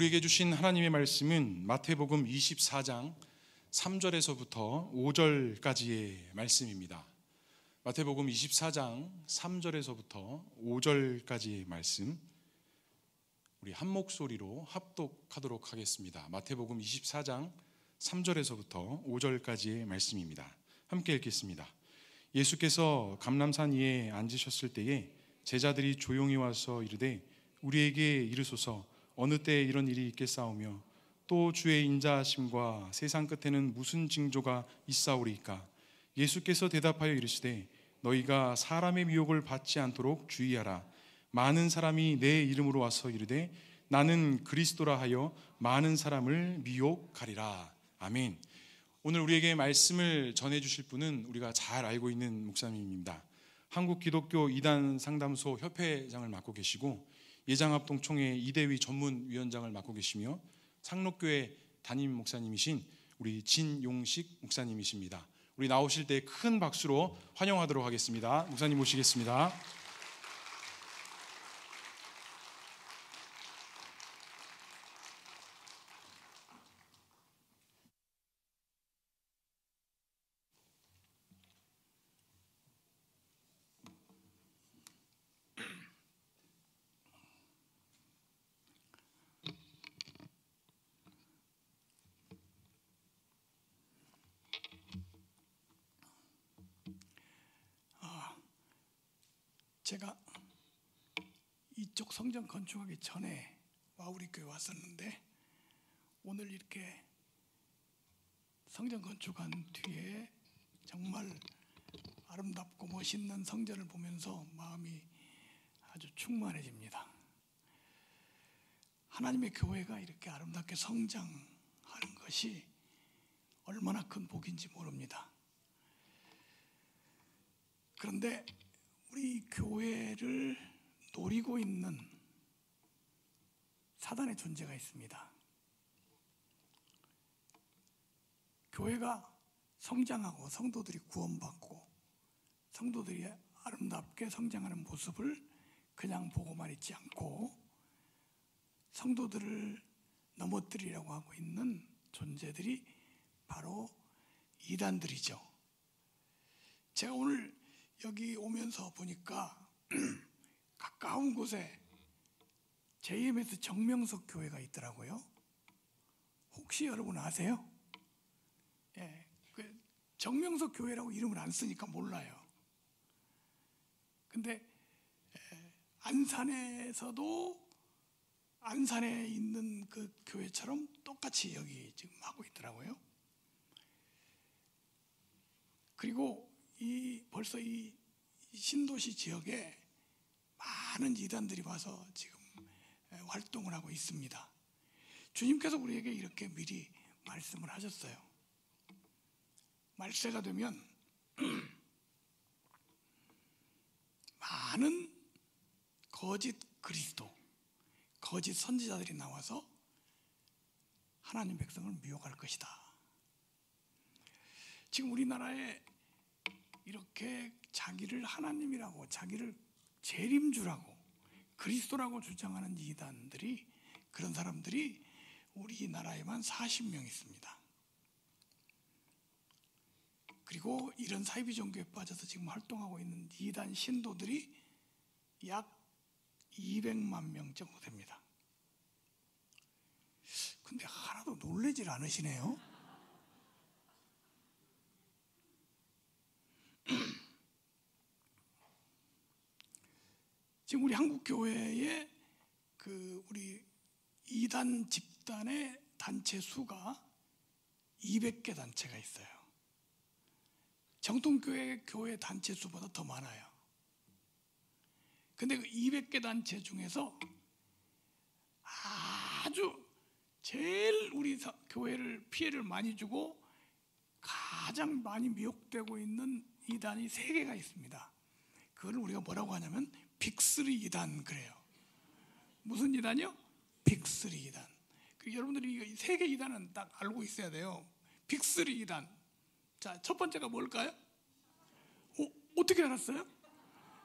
우리에게 주신 하나님의 말씀은 마태복음 24장 3절에서부터 5절까지의 말씀입니다. 마태복음 24장 3절에서부터 5절까지의 말씀, 우리 한 목소리로 합독하도록 하겠습니다. 마태복음 24장 3절에서부터 5절까지의 말씀입니다. 함께 읽겠습니다. 예수께서 감람산 위에 앉으셨을 때에 제자들이 조용히 와서 이르되 우리에게 이르소서 어느 때에 이런 일이 있겠사오며 또 주의 인자하심과 세상 끝에는 무슨 징조가 있사오리이까? 예수께서 대답하여 이르시되 너희가 사람의 미혹을 받지 않도록 주의하라. 많은 사람이 내 이름으로 와서 이르되 나는 그리스도라 하여 많은 사람을 미혹하리라. 아멘. 오늘 우리에게 말씀을 전해주실 분은 우리가 잘 알고 있는 목사님입니다. 한국기독교 이단 상담소 협회장을 맡고 계시고 예장합동총회 이대위 전문위원장을 맡고 계시며 상록교회 담임 목사님이신 우리 진용식 목사님이십니다. 우리 나오실 때 큰 박수로 환영하도록 하겠습니다. 목사님 모시겠습니다. 제가 이쪽 성전 건축하기 전에 우리 교회 왔었는데 오늘 이렇게 성전 건축한 뒤에 정말 아름답고 멋있는 성전을 보면서 마음이 아주 충만해집니다. 하나님의 교회가 이렇게 아름답게 성장하는 것이 얼마나 큰 복인지 모릅니다. 그런데 우리 교회를 노리고 있는 사단의 존재가 있습니다. 교회가 성장하고 성도들이 구원받고 성도들이 아름답게 성장하는 모습을 그냥 보고만 있지 않고 성도들을 넘어뜨리려고 하고 있는 존재들이 바로 이단들이죠. 제가 오늘 여기 오면서 보니까 가까운 곳에 JMS 정명석 교회가 있더라고요. 혹시 여러분 아세요? 예, 그 정명석 교회라고 이름을 안 쓰니까 몰라요. 근데 안산에서도 안산에 있는 그 교회처럼 똑같이 여기 지금 하고 있더라고요. 그리고 벌써 이 신도시 지역에 많은 이단들이 와서 지금 활동을 하고 있습니다. 주님께서 우리에게 이렇게 미리 말씀을 하셨어요. 말세가 되면 많은 거짓 그리스도, 거짓 선지자들이 나와서 하나님 백성을 미혹할 것이다. 지금 우리나라에 이렇게 자기를 하나님이라고, 자기를 재림주라고, 그리스도라고 주장하는 이단들이, 그런 사람들이 우리나라에만 40명 있습니다. 그리고 이런 사이비 종교에 빠져서 지금 활동하고 있는 이단 신도들이 약 200만 명 정도 됩니다. 근데 하나도 놀라질 않으시네요. 지금 우리 한국 교회에 우리 이단 집단의 단체 수가 200개 단체가 있어요. 정통교회 교회 단체 수보다 더 많아요. 근데 그 200개 단체 중에서 아주 제일 우리 교회를 피해를 많이 주고 가장 많이 미혹되고 있는 이단이 3개가 있습니다. 그걸 우리가 뭐라고 하냐면 빅3 이단 그래요. 무슨 이단이요? 빅3 이단. 여러분들이 이 3개 이단은 딱 알고 있어야 돼요. 빅3 이단. 자, 첫 번째가 뭘까요? 어떻게 알았어요?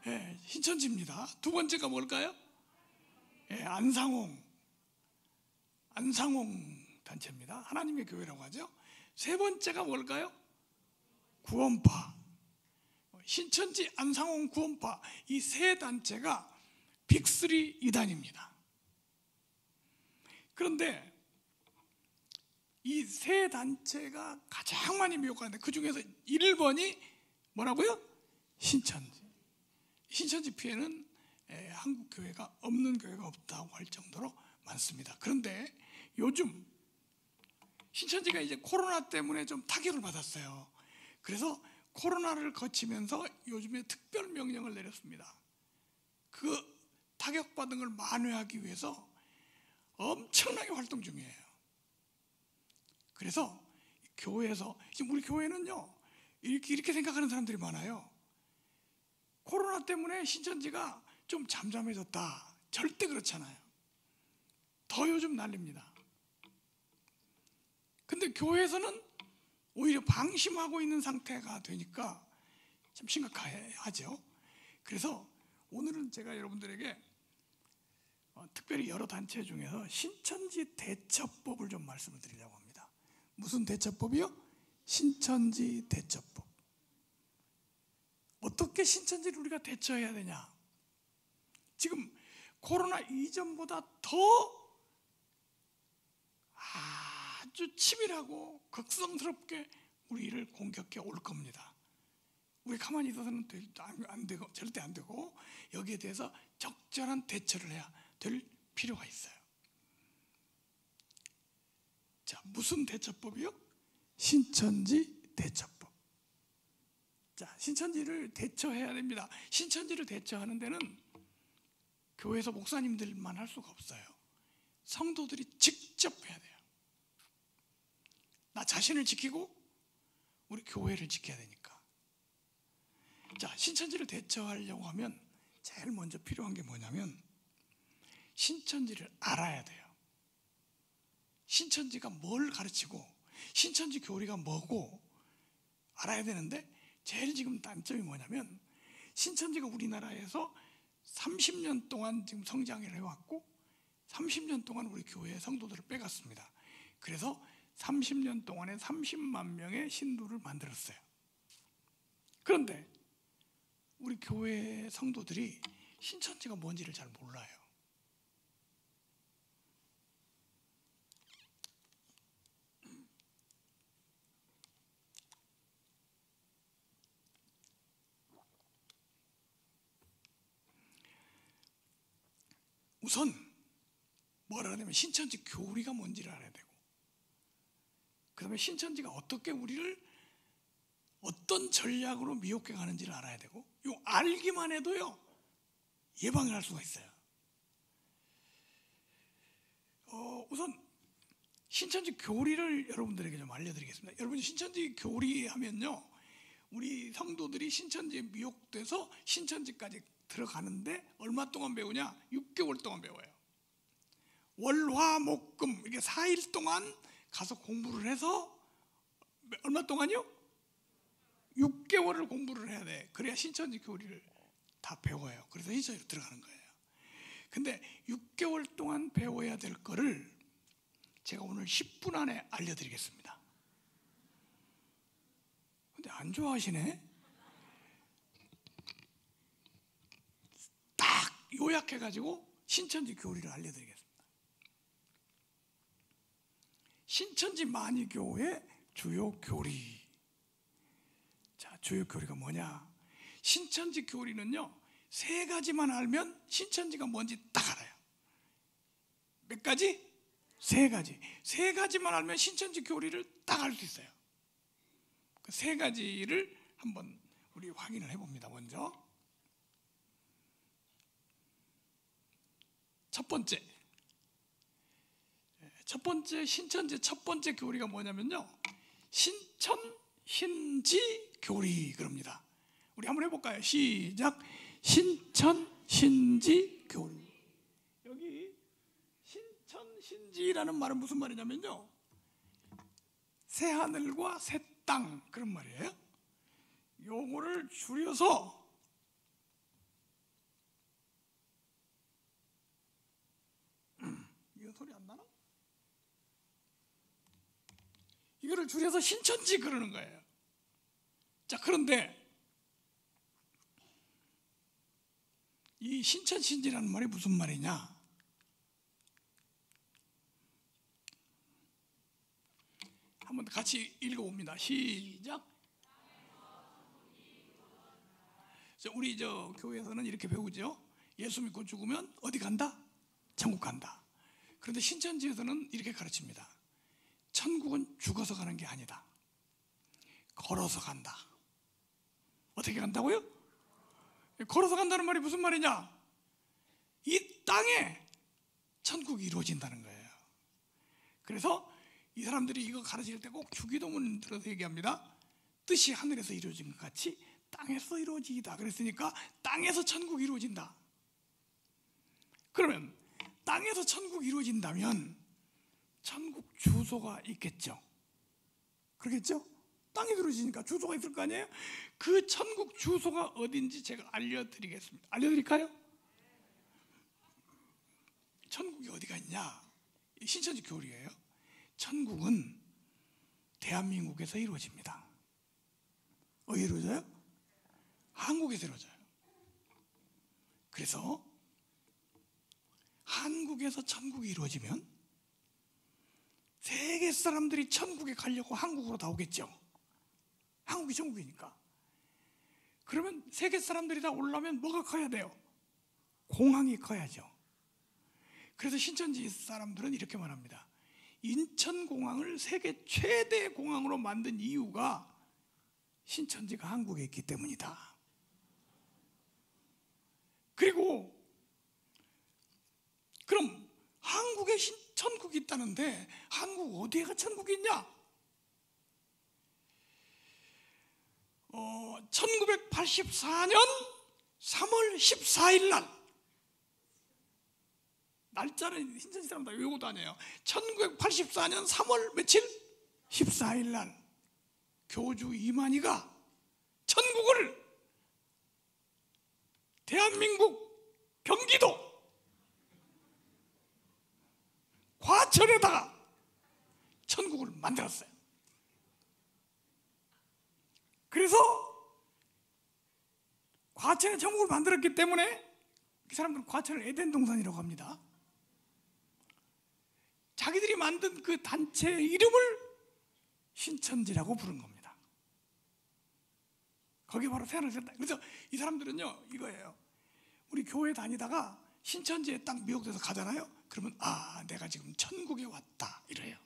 예, 신천지입니다. 두 번째가 뭘까요? 예, 안상홍. 안상홍 단체입니다. 하나님의 교회라고 하죠. 세 번째가 뭘까요? 구원파. 신천지, 안상홍, 구원파, 이 세 단체가 빅3 이단입니다. 그런데 이 세 단체가 가장 많이 미혹하는데 그 중에서 1번이 뭐라고요? 신천지. 신천지 피해는 한국 교회가 없는 교회가 없다고 할 정도로 많습니다. 그런데 요즘 신천지가 이제 코로나 때문에 좀 타격을 받았어요. 그래서 코로나를 거치면서 요즘에 특별 명령을 내렸습니다. 그 타격받은 걸 만회하기 위해서 엄청나게 활동 중이에요. 그래서 교회에서 지금 우리 교회는요 이렇게 생각하는 사람들이 많아요. 코로나 때문에 신천지가 좀 잠잠해졌다. 절대 그렇잖아요. 더 요즘 난립니다. 근데 교회에서는 오히려 방심하고 있는 상태가 되니까 참 심각하죠. 그래서 오늘은 제가 여러분들에게 특별히 여러 단체 중에서 신천지 대처법을 좀 말씀을 드리려고 합니다. 무슨 대처법이요? 신천지 대처법. 어떻게 신천지를 우리가 대처해야 되냐? 지금 코로나 이전보다 더 아주 치밀하고 극성스럽게 우리를 공격해 올 겁니다. 우리 가만히 있어서는 안 되고, 절대 안 되고, 여기에 대해서 적절한 대처를 해야 될 필요가 있어요. 자, 무슨 대처법이요? 신천지 대처법. 자, 신천지를 대처해야 됩니다. 신천지를 대처하는 데는 교회에서 목사님들만 할 수가 없어요. 성도들이 직접 해야 돼요. 나 자신을 지키고 우리 교회를 지켜야 되니까. 자, 신천지를 대처하려고 하면 제일 먼저 필요한 게 뭐냐면 신천지를 알아야 돼요. 신천지가 뭘 가르치고 신천지 교리가 뭐고 알아야 되는데 제일 지금 단점이 뭐냐면 신천지가 우리나라에서 30년 동안 지금 성장을 해왔고 30년 동안 우리 교회의 성도들을 빼갔습니다. 그래서 30년 동안에 30만 명의 신도를 만들었어요. 그런데 우리 교회 성도들이 신천지가 뭔지를 잘 몰라요. 우선 뭐라 하냐면 신천지 교리가 뭔지를 알아야 되고, 그 다음에 신천지가 어떻게 우리를 어떤 전략으로 미혹해 가는지를 알아야 되고, 이 알기만 해도요 예방을 할 수가 있어요. 우선 신천지 교리를 여러분들에게 좀 알려드리겠습니다. 여러분, 신천지 교리 하면요 우리 성도들이 신천지에 미혹돼서 신천지까지 들어가는데 얼마 동안 배우냐? 6개월 동안 배워요. 월화목금 이렇게 4일 동안 가서 공부를 해서 얼마 동안요? 6개월을 공부를 해야 돼. 그래야 신천지 교리를 다 배워요. 그래서 신천지로 들어가는 거예요. 근데 6개월 동안 배워야 될 거를 제가 오늘 10분 안에 알려드리겠습니다. 근데 안 좋아하시네? 딱 요약해가지고 신천지 교리를 알려드리겠습니다. 신천지 만이교회 주요 교리. 자, 주요 교리가 뭐냐? 신천지 교리는요 3가지만 알면 신천지가 뭔지 딱 알아요. 몇 가지? 3가지. 3가지만 알면 신천지 교리를 딱 알 수 있어요. 그 3가지를 한번 우리 확인을 해봅니다. 먼저 첫 번째 신천지 첫 번째 교리가 뭐냐면요 신천 신지 교리 그럽니다. 우리 한번 해볼까요? 시작. 신천 신지 교리. 여기 신천 신지라는 말은 무슨 말이냐면요 새 하늘과 새 땅 그런 말이에요. 요거를 줄여서 이거 소리 안 나나? 이거를 줄여서 신천지 그러는 거예요. 자, 그런데 이 신천신지라는 말이 무슨 말이냐? 한번 같이 읽어봅니다. 시작. 우리 교회에서는 이렇게 배우죠. 예수 믿고 죽으면 어디 간다? 천국 간다. 그런데 신천지에서는 이렇게 가르칩니다. 천국은 죽어서 가는 게 아니다. 걸어서 간다. 어떻게 간다고요? 걸어서 간다는 말이 무슨 말이냐? 이 땅에 천국이 이루어진다는 거예요. 그래서 이 사람들이 이거 가르칠 때 꼭 주기도문 들어서 얘기합니다. 뜻이 하늘에서 이루어진 것 같이 땅에서 이루어지이다. 그랬으니까 땅에서 천국이 이루어진다. 그러면 땅에서 천국이 이루어진다면 천국 주소가 있겠죠. 그렇겠죠? 땅에 이루어지니까 주소가 있을 거 아니에요? 그 천국 주소가 어딘지 제가 알려드리겠습니다. 알려드릴까요? 천국이 어디가 있냐? 신천지 교리예요. 천국은 대한민국에서 이루어집니다. 어디 이루어져요? 한국에서 이루어져요. 그래서 한국에서 천국이 이루어지면 세계 사람들이 천국에 가려고 한국으로 다 오겠죠. 한국이 천국이니까. 그러면 세계 사람들이 다 올라오면 뭐가 커야 돼요? 공항이 커야죠. 그래서 신천지 사람들은 이렇게 말합니다. 인천공항을 세계 최대 공항으로 만든 이유가 신천지가 한국에 있기 때문이다. 그리고 그럼 한국에 천국이 있다는데 한국 어디에가 천국이 있냐? 1984년 3월 14일 날, 날짜는 신천지 사람 다 외우고 다녀요. 1984년 3월 며칠? 14일 날 교주 이만희가 천국을 대한민국 경기도 과천에다가 천국을 만들었어요. 그래서 과천에 천국을 만들었기 때문에 이 사람들은 과천을 에덴 동산이라고 합니다. 자기들이 만든 그 단체의 이름을 신천지라고 부른 겁니다. 거기에 바로 태어났다. 그래서 이 사람들은요 이거예요. 우리 교회 다니다가 신천지에 딱 미혹돼서 가잖아요. 그러면 아, 내가 지금 천국에 왔다 이래요.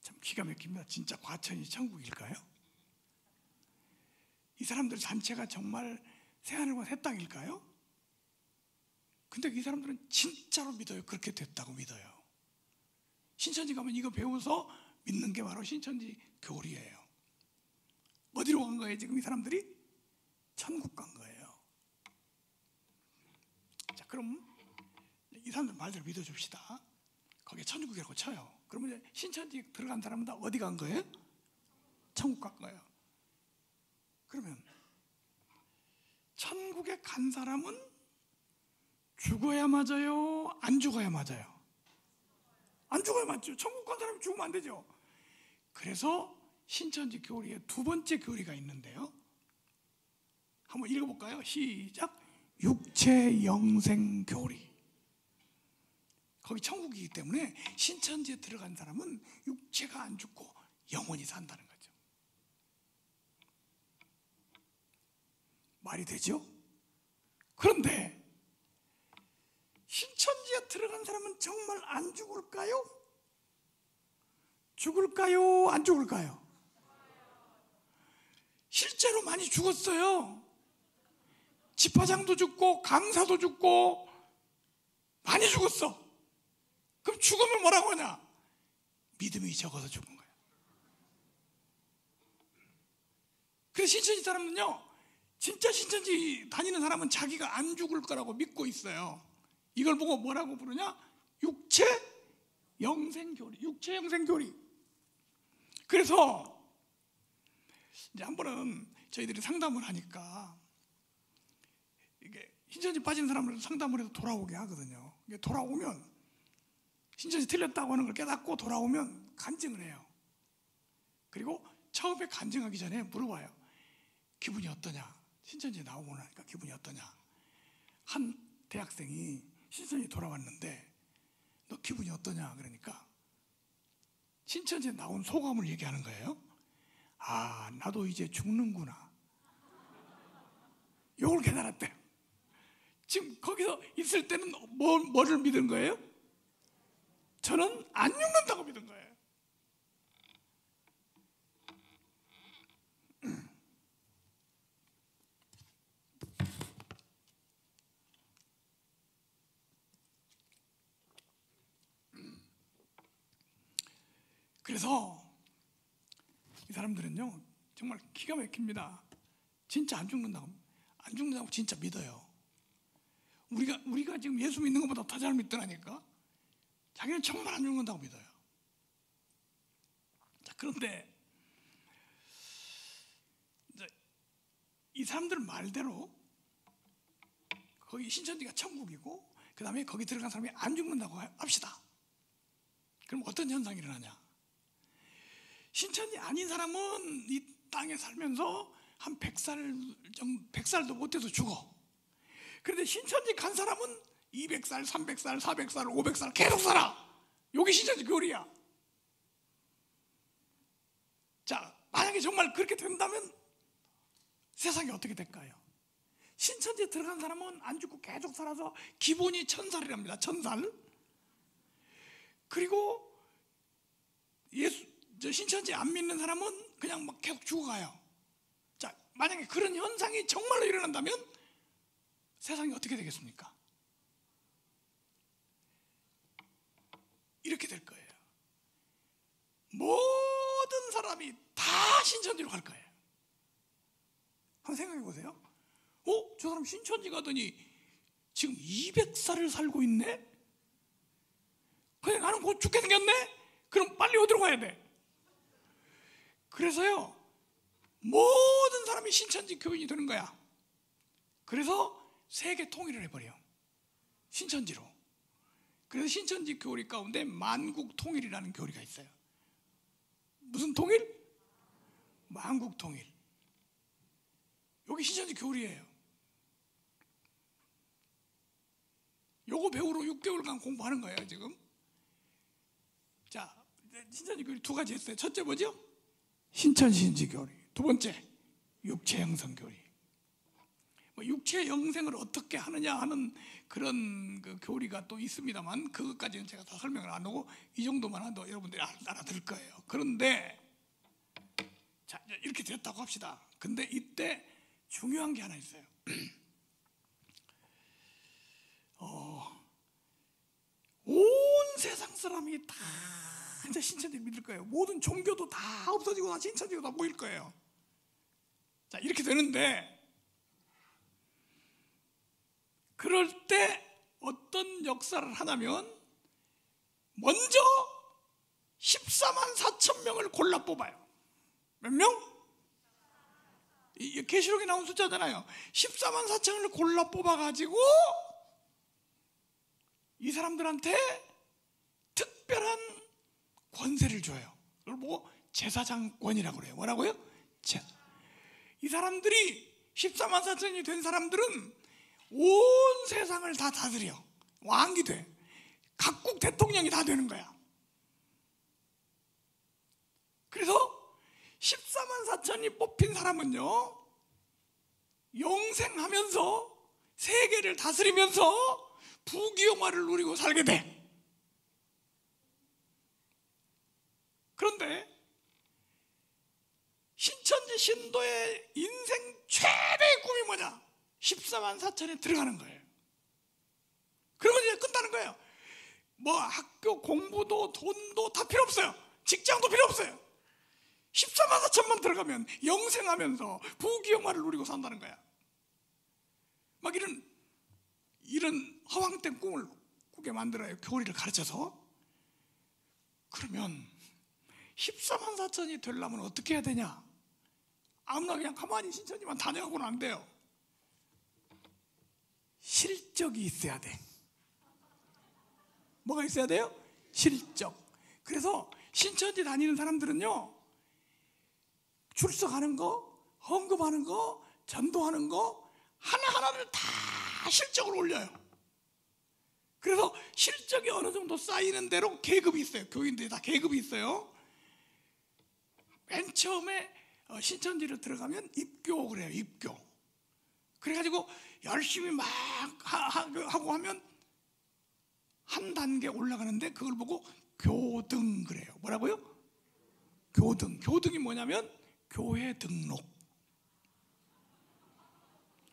참 기가 막힙니다. 진짜 과천이 천국일까요? 이 사람들 단체가 정말 새하늘과 새 땅일까요? 근데 이 사람들은 진짜로 믿어요. 그렇게 됐다고 믿어요. 신천지 가면 이거 배워서 믿는 게 바로 신천지 교리예요. 어디로 간 거예요? 지금 이 사람들이? 천국 간 거예요. 자, 그럼 이 사람들 말대로 믿어줍시다. 거기에 천국이라고 쳐요. 그러면 이제 신천지 들어간 사람은 다 어디 간 거예요? 천국 간 거예요. 그러면 천국에 간 사람은 죽어야 맞아요? 안 죽어야 맞아요? 안 죽어야 맞죠. 천국 간 사람이 죽으면 안 되죠. 그래서 신천지 교리에 두 번째 교리가 있는데요. 한번 읽어볼까요? 시작. 육체 영생 교리. 거기 천국이기 때문에 신천지에 들어간 사람은 육체가 안 죽고 영원히 산다는 거죠. 말이 되죠? 그런데 신천지에 들어간 사람은 정말 안 죽을까요? 죽을까요? 안 죽을까요? 실제로 많이 죽었어요. 집화장도 죽고 강사도 죽고 많이 죽었어. 그럼 죽으면 뭐라고 하냐? 믿음이 적어서 죽은 거예요. 그래서 신천지 사람은요, 진짜 신천지 다니는 사람은 자기가 안 죽을 거라고 믿고 있어요. 이걸 보고 뭐라고 부르냐? 육체 영생교리. 육체 영생교리. 그래서 이제 한 번은 저희들이 상담을 하니까 이게 신천지 빠진 사람을 상담을 해서 돌아오게 하거든요. 돌아오면 신천지 틀렸다고 하는 걸 깨닫고 돌아오면 간증을 해요. 그리고 처음에 간증하기 전에 물어봐요. 기분이 어떠냐? 신천지에 나오고 나니까 기분이 어떠냐? 한 대학생이 신천지에 돌아왔는데 너 기분이 어떠냐? 그러니까 신천지에 나온 소감을 얘기하는 거예요. 아, 나도 이제 죽는구나. 이걸 깨달았대요. 지금 거기서 있을 때는 뭐를 믿은 거예요? 저는 안 죽는다고 믿은 거예요. 그래서 이 사람들은요 정말 기가 막힙니다. 진짜 안 죽는다고 진짜 믿어요. 우리가 지금 예수 믿는 것보다 더 잘 믿더라니까. 자기는 정말 안 죽는다고 믿어요. 자, 그런데 이제 이 사람들 말대로 거기 신천지가 천국이고 그 다음에 거기 들어간 사람이 안 죽는다고 합시다. 그럼 어떤 현상이 일어나냐? 신천지 아닌 사람은 이 땅에 살면서 한 100살도 못해서 죽어. 그런데 신천지 간 사람은 200살, 300살, 400살, 500살 계속 살아. 여기 신천지 교리야. 자, 만약에 정말 그렇게 된다면 세상이 어떻게 될까요? 신천지에 들어간 사람은 안 죽고 계속 살아서 기본이 1000살이랍니다. 1000살. 그리고 신천지 안 믿는 사람은 그냥 막 계속 죽어가요. 자, 만약에 그런 현상이 정말로 일어난다면 세상이 어떻게 되겠습니까? 이렇게 될 거예요. 모든 사람이 다 신천지로 갈 거예요. 한번 생각해 보세요. 저 사람 신천지 가더니 지금 200살을 살고 있네? 그냥 나는 곧 죽게 생겼네? 그럼 빨리 어디로 가야 돼? 그래서요, 모든 사람이 신천지 교인이 되는 거야. 그래서 세계 통일을 해버려. 신천지로. 그래서 신천지 교리 가운데 만국 통일이라는 교리가 있어요. 무슨 통일? 만국 통일. 여기 신천지 교리예요. 요거 배우러 6개월간 공부하는 거예요, 지금. 자, 신천지 교리 두 가지 했어요. 첫째 뭐죠? 신천지 교리. 두 번째, 육체 영성 교리. 육체 영생을 어떻게 하느냐 하는 그런 그 교리가 또 있습니다만 그것까지는 제가 다 설명을 안 하고 이 정도만 해도 여러분들이 알아들을 거예요. 그런데 자, 이렇게 됐다고 합시다. 근데 이때 중요한 게 하나 있어요. 온 세상 사람이 다 이제 신천지 믿을 거예요. 모든 종교도 다 없어지고 다 신천지로 다 모일 거예요. 자, 이렇게 되는데 그럴 때 어떤 역사를 하냐면 먼저 14만 4천 명을 골라 뽑아요. 몇 명? 계시록에 나온 숫자잖아요. 14만 4천을 골라 뽑아가지고 이 사람들한테 특별한 권세를 줘요. 그걸 보고 제사장권이라고 그래요. 뭐라고요? 이 사람들이 14만 4천이 된 사람들은 온 세상을 다 다스려. 왕이 돼. 각국 대통령이 다 되는 거야. 그래서 14만 4천이 뽑힌 사람은요, 영생하면서 세계를 다스리면서 부귀영화를 누리고 살게 돼. 그런데 신천지 신도의 인생 최대의 꿈이 뭐냐? 14만 4천에 들어가는 거예요. 그러면 이제 끝나는 거예요. 뭐 학교 공부도 돈도 다 필요 없어요. 직장도 필요 없어요. 14만 4천만 들어가면 영생하면서 부귀영화를 누리고 산다는 거야. 막 이런 허황된 꿈을 꾸게 만들어요. 교리를 가르쳐서. 그러면 14만 4천이 되려면 어떻게 해야 되냐? 아무나 그냥 가만히 신천지만 다녀가고는 안 돼요. 실적이 있어야 돼. 뭐가 있어야 돼요? 실적. 그래서 신천지 다니는 사람들은요, 출석하는 거, 헌금하는 거, 전도하는 거 하나하나를 다 실적으로 올려요. 그래서 실적이 어느 정도 쌓이는 대로 계급이 있어요. 교인들이 다 계급이 있어요. 맨 처음에 신천지로 들어가면 입교 그래요. 입교. 그래가지고 열심히 막 하고 하면 한 단계 올라가는데 그걸 보고 교등 그래요. 뭐라고요? 교등. 교등이 뭐냐면 교회 등록.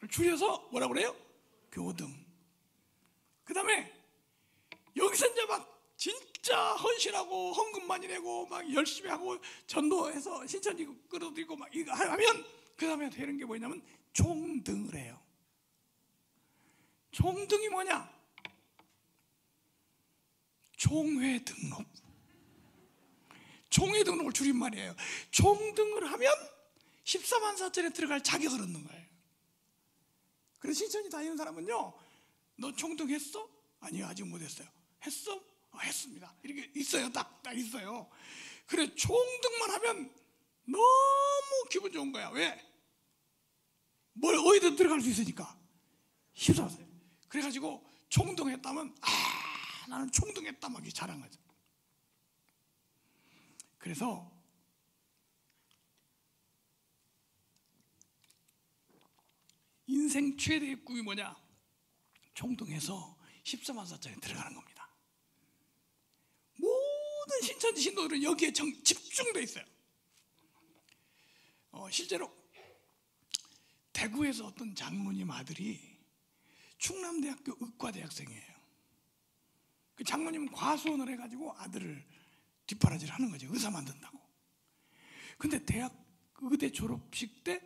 줄여서 뭐라고 그래요? 교등. 그 다음에 여기서 이제 막 진짜 헌신하고 헌금 많이 내고 막 열심히 하고 전도해서 신천지 끌어들이고 막 이거 하면 그 다음에 되는 게 뭐냐면 총등을 해요. 총등이 뭐냐? 총회 등록. 총회 등록을 줄임말이에요. 총등을 하면 14만 4천에 들어갈 자격을 얻는 거예요. 그래서 신천지 다니는 사람은요, 너 총등했어? 아니요, 아직 못했어요. 했어? 했습니다. 이렇게 있어요. 딱 있어요. 그래, 총등만 하면 너무 기분 좋은 거야. 왜? 뭘 어디든 들어갈 수 있으니까. 14세. 그래가지고 총등했다면 나는 총등했다 막 자랑하죠. 그래서 인생 최대의 꿈이 뭐냐? 총등해서 14만 4천에 들어가는 겁니다. 모든 신천지 신도들은 여기에 집중돼 있어요. 실제로 대구에서 어떤 장로님 아들이 충남대학교 의과대학생이에요. 그 장로님은 과수원을 해가지고 아들을 뒷바라지를 하는 거죠. 의사 만든다고. 근데 대학 의대 졸업식 때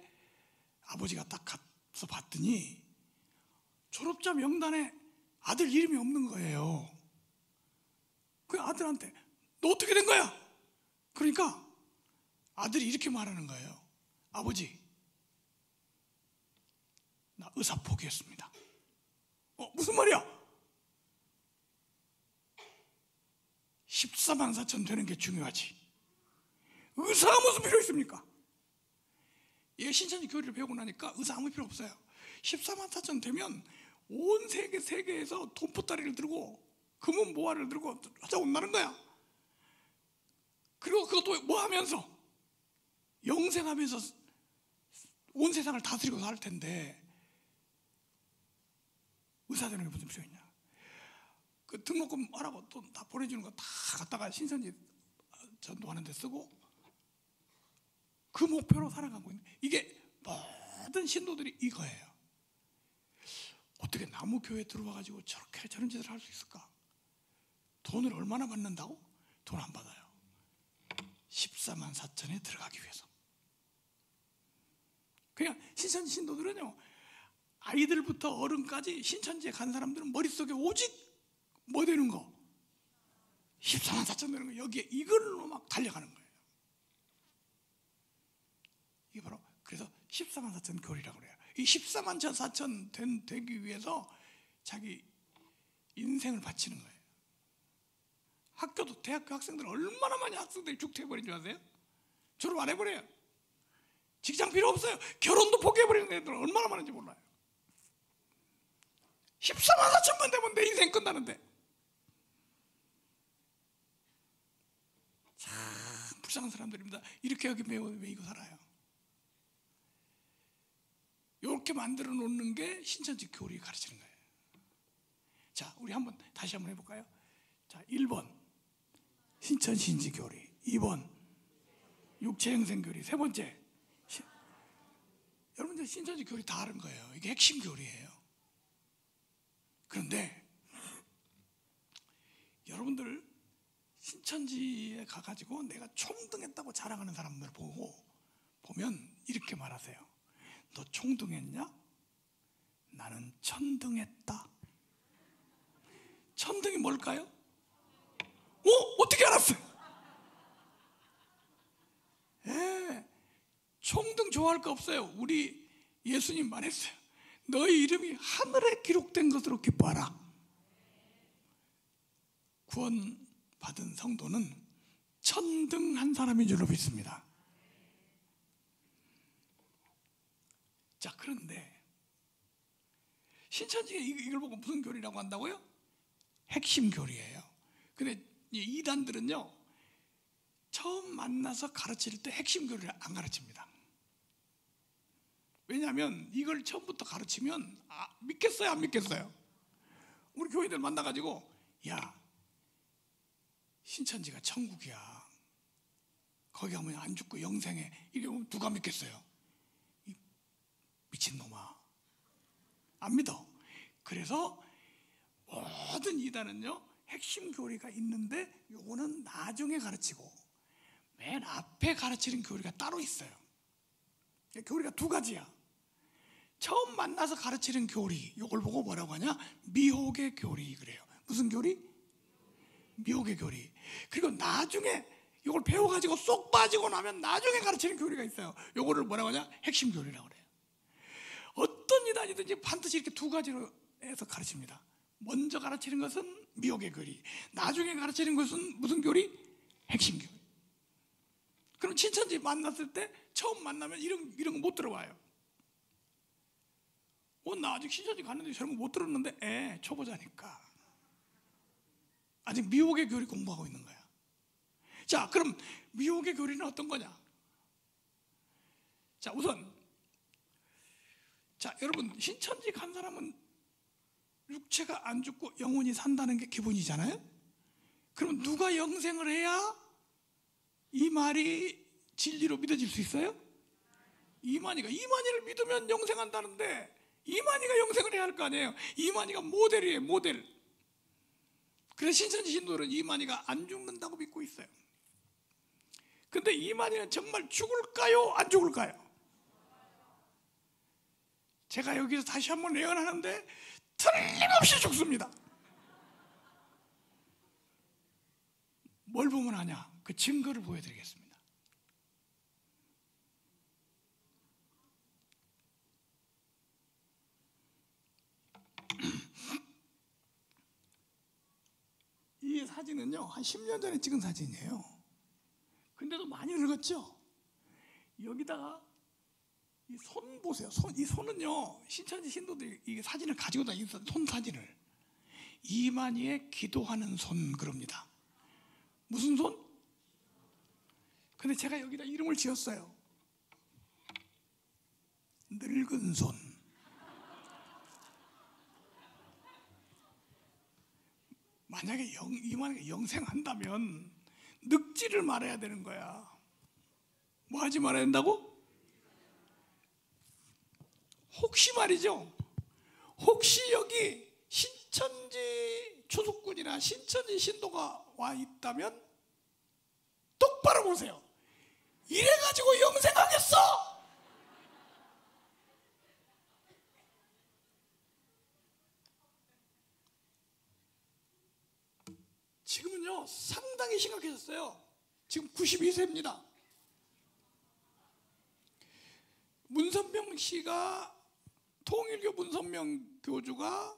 아버지가 딱 가서 봤더니 졸업자 명단에 아들 이름이 없는 거예요. 그 아들한테 너 어떻게 된 거야? 그러니까 아들이 이렇게 말하는 거예요. 아버지, 나 의사 포기했습니다. 무슨 말이야? 14만 4천 되는 게 중요하지. 의사가 무슨 필요 있습니까? 예, 신천지 교리를 배우고 나니까 의사 아무 필요 없어요. 14만 4천 되면 온 세계에서 돈보따리를 들고 금은 모화를 들고 찾아온다는 거야. 그리고 그것도 뭐 하면서? 영생하면서 온 세상을 다스리고 살 텐데 의사 되는 게 무슨 필요 있냐? 그 등록금 하라고 돈 다 보내주는 거 다 갖다가 신천지 전도하는 데 쓰고 그 목표로 살아가고 있는, 이게 모든 신도들이 이거예요. 어떻게 나무교회 들어와가지고 저렇게 저런 짓을 할 수 있을까? 돈을 얼마나 받는다고? 돈 안 받아요. 14만 4천에 들어가기 위해서. 그냥 신천지 신도들은요, 아이들부터 어른까지 신천지에 간 사람들은 머릿속에 오직 뭐 되는 거? 14만 4천 되는 거. 여기에 이걸로 막 달려가는 거예요. 이게 바로 그래서 14만 4천 교리라고 그래요. 이 14만 4천 되기 위해서 자기 인생을 바치는 거예요. 학교도 대학교 학생들 얼마나 많이 학생들이 죽퇴해버린 줄 아세요? 졸업 안 해버려요. 직장 필요 없어요. 결혼도 포기해버리는 애들 얼마나 많은지 몰라요. 14만 4천만 되면 내 인생 끝나는데. 참 불쌍한 사람들입니다. 이렇게 여기 매이고 살아요. 이렇게 만들어 놓는 게 신천지 교리 가르치는 거예요. 자, 우리 다시 한번 해볼까요? 자, 1번 신천지 교리, 2번 육체형생 교리, 세 번째 여러분들 신천지 교리 다 아는 거예요. 이게 핵심 교리예요. 그런데 여러분들 신천지에 가가지고 내가 총등했다고 자랑하는 사람들 보면 이렇게 말하세요. 너 총등했냐? 나는 천등했다. 천등이 뭘까요? 어떻게 알았어요? 총등 좋아할 거 없어요. 우리 예수님 말했어요. 너희 이름이 하늘에 기록된 것으로 기뻐하라. 구원 받은 성도는 천등한 사람인 줄로 믿습니다. 자, 그런데 신천지가 이걸 보고 무슨 교리라고 한다고요? 핵심 교리예요. 근데 이 이단들은요, 처음 만나서 가르칠 때 핵심 교리를 안 가르칩니다. 왜냐하면 이걸 처음부터 가르치면 믿겠어요, 안 믿겠어요? 우리 교회들 만나가지고, 야, 신천지가 천국이야, 거기 가면 안 죽고 영생해, 이게 누가 믿겠어요? 이 미친놈아, 안 믿어. 그래서 모든 이단은요, 핵심 교리가 있는데 요거는 나중에 가르치고 맨 앞에 가르치는 교리가 따로 있어요. 교리가 두 가지야. 처음 만나서 가르치는 교리, 요걸 보고 뭐라고 하냐? 미혹의 교리 그래요. 무슨 교리? 미혹의 교리. 그리고 나중에 이걸 배워가지고 쏙 빠지고 나면 나중에 가르치는 교리가 있어요. 요거를 뭐라고 하냐? 핵심 교리라고 그래요. 어떤 이단이든지 반드시 이렇게 두 가지로 해서 가르칩니다. 먼저 가르치는 것은 미혹의 교리, 나중에 가르치는 것은 무슨 교리? 핵심 교리. 그럼 신천지 만났을 때 처음 만나면 이런 거 못 들어봐요. 나 아직 신천지 갔는데 저런 거 못 들었는데, 초보자니까 아직 미혹의 교리 공부하고 있는 거야. 자, 그럼 미혹의 교리는 어떤 거냐? 자, 우선, 자, 여러분, 신천지 간 사람은 육체가 안 죽고 영혼이 산다는 게 기본이잖아요. 그럼 누가 영생을 해야 이 말이 진리로 믿어질 수 있어요? 이만희를 믿으면 영생한다는데 이만희가 영생을 해야 할 거 아니에요. 이만희가 모델이에요, 모델. 그래서 신천지 신도들은 이만희가 안 죽는다고 믿고 있어요. 근데 이만희는 정말 죽을까요, 안 죽을까요? 제가 여기서 다시 한번 예언하는데 틀림없이 죽습니다. 뭘 보면 아냐? 그 증거를 보여드리겠습니다. 이 사진은요, 한 10년 전에 찍은 사진이에요. 근데도 많이 늙었죠? 여기다가 이 손 보세요. 이 손은요, 신천지 신도들이 이 사진을 가지고 다니는 손 사진을 이만희의 기도하는 손 그럽니다. 무슨 손? 근데 제가 여기다 이름을 지었어요. 늙은 손. 만약에 이만희가 영생한다면 늙지를 말아야 되는 거야. 뭐 하지 말아야 된다고? 혹시 말이죠, 혹시 여기 신천지 초속군이나 신천지 신도가 와 있다면 똑바로 보세요. 이래가지고 영생하겠어? 지금은요 상당히 심각해졌어요. 지금 92세입니다. 문선명 씨가, 통일교 문선명 교주가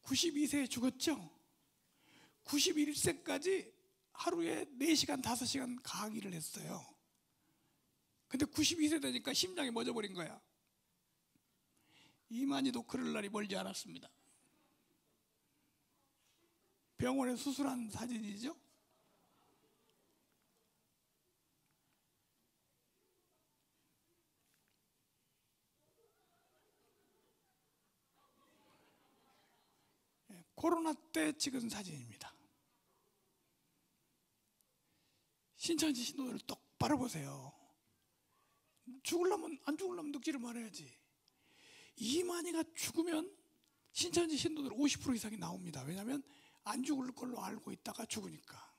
92세에 죽었죠. 91세까지 하루에 4시간 5시간 강의를 했어요. 근데 92세 되니까 심장이 멎어버린 거야. 이만희도 그럴 날이 멀지 않았습니다. 병원에 수술한 사진이죠. 코로나 때 찍은 사진입니다. 신천지 신도를 똑바로 보세요. 안 죽으려면 늙지를 말아야지. 이만희가 죽으면 신천지 신도들 50% 이상이 나옵니다. 왜냐하면 안 죽을 걸로 알고 있다가 죽으니까.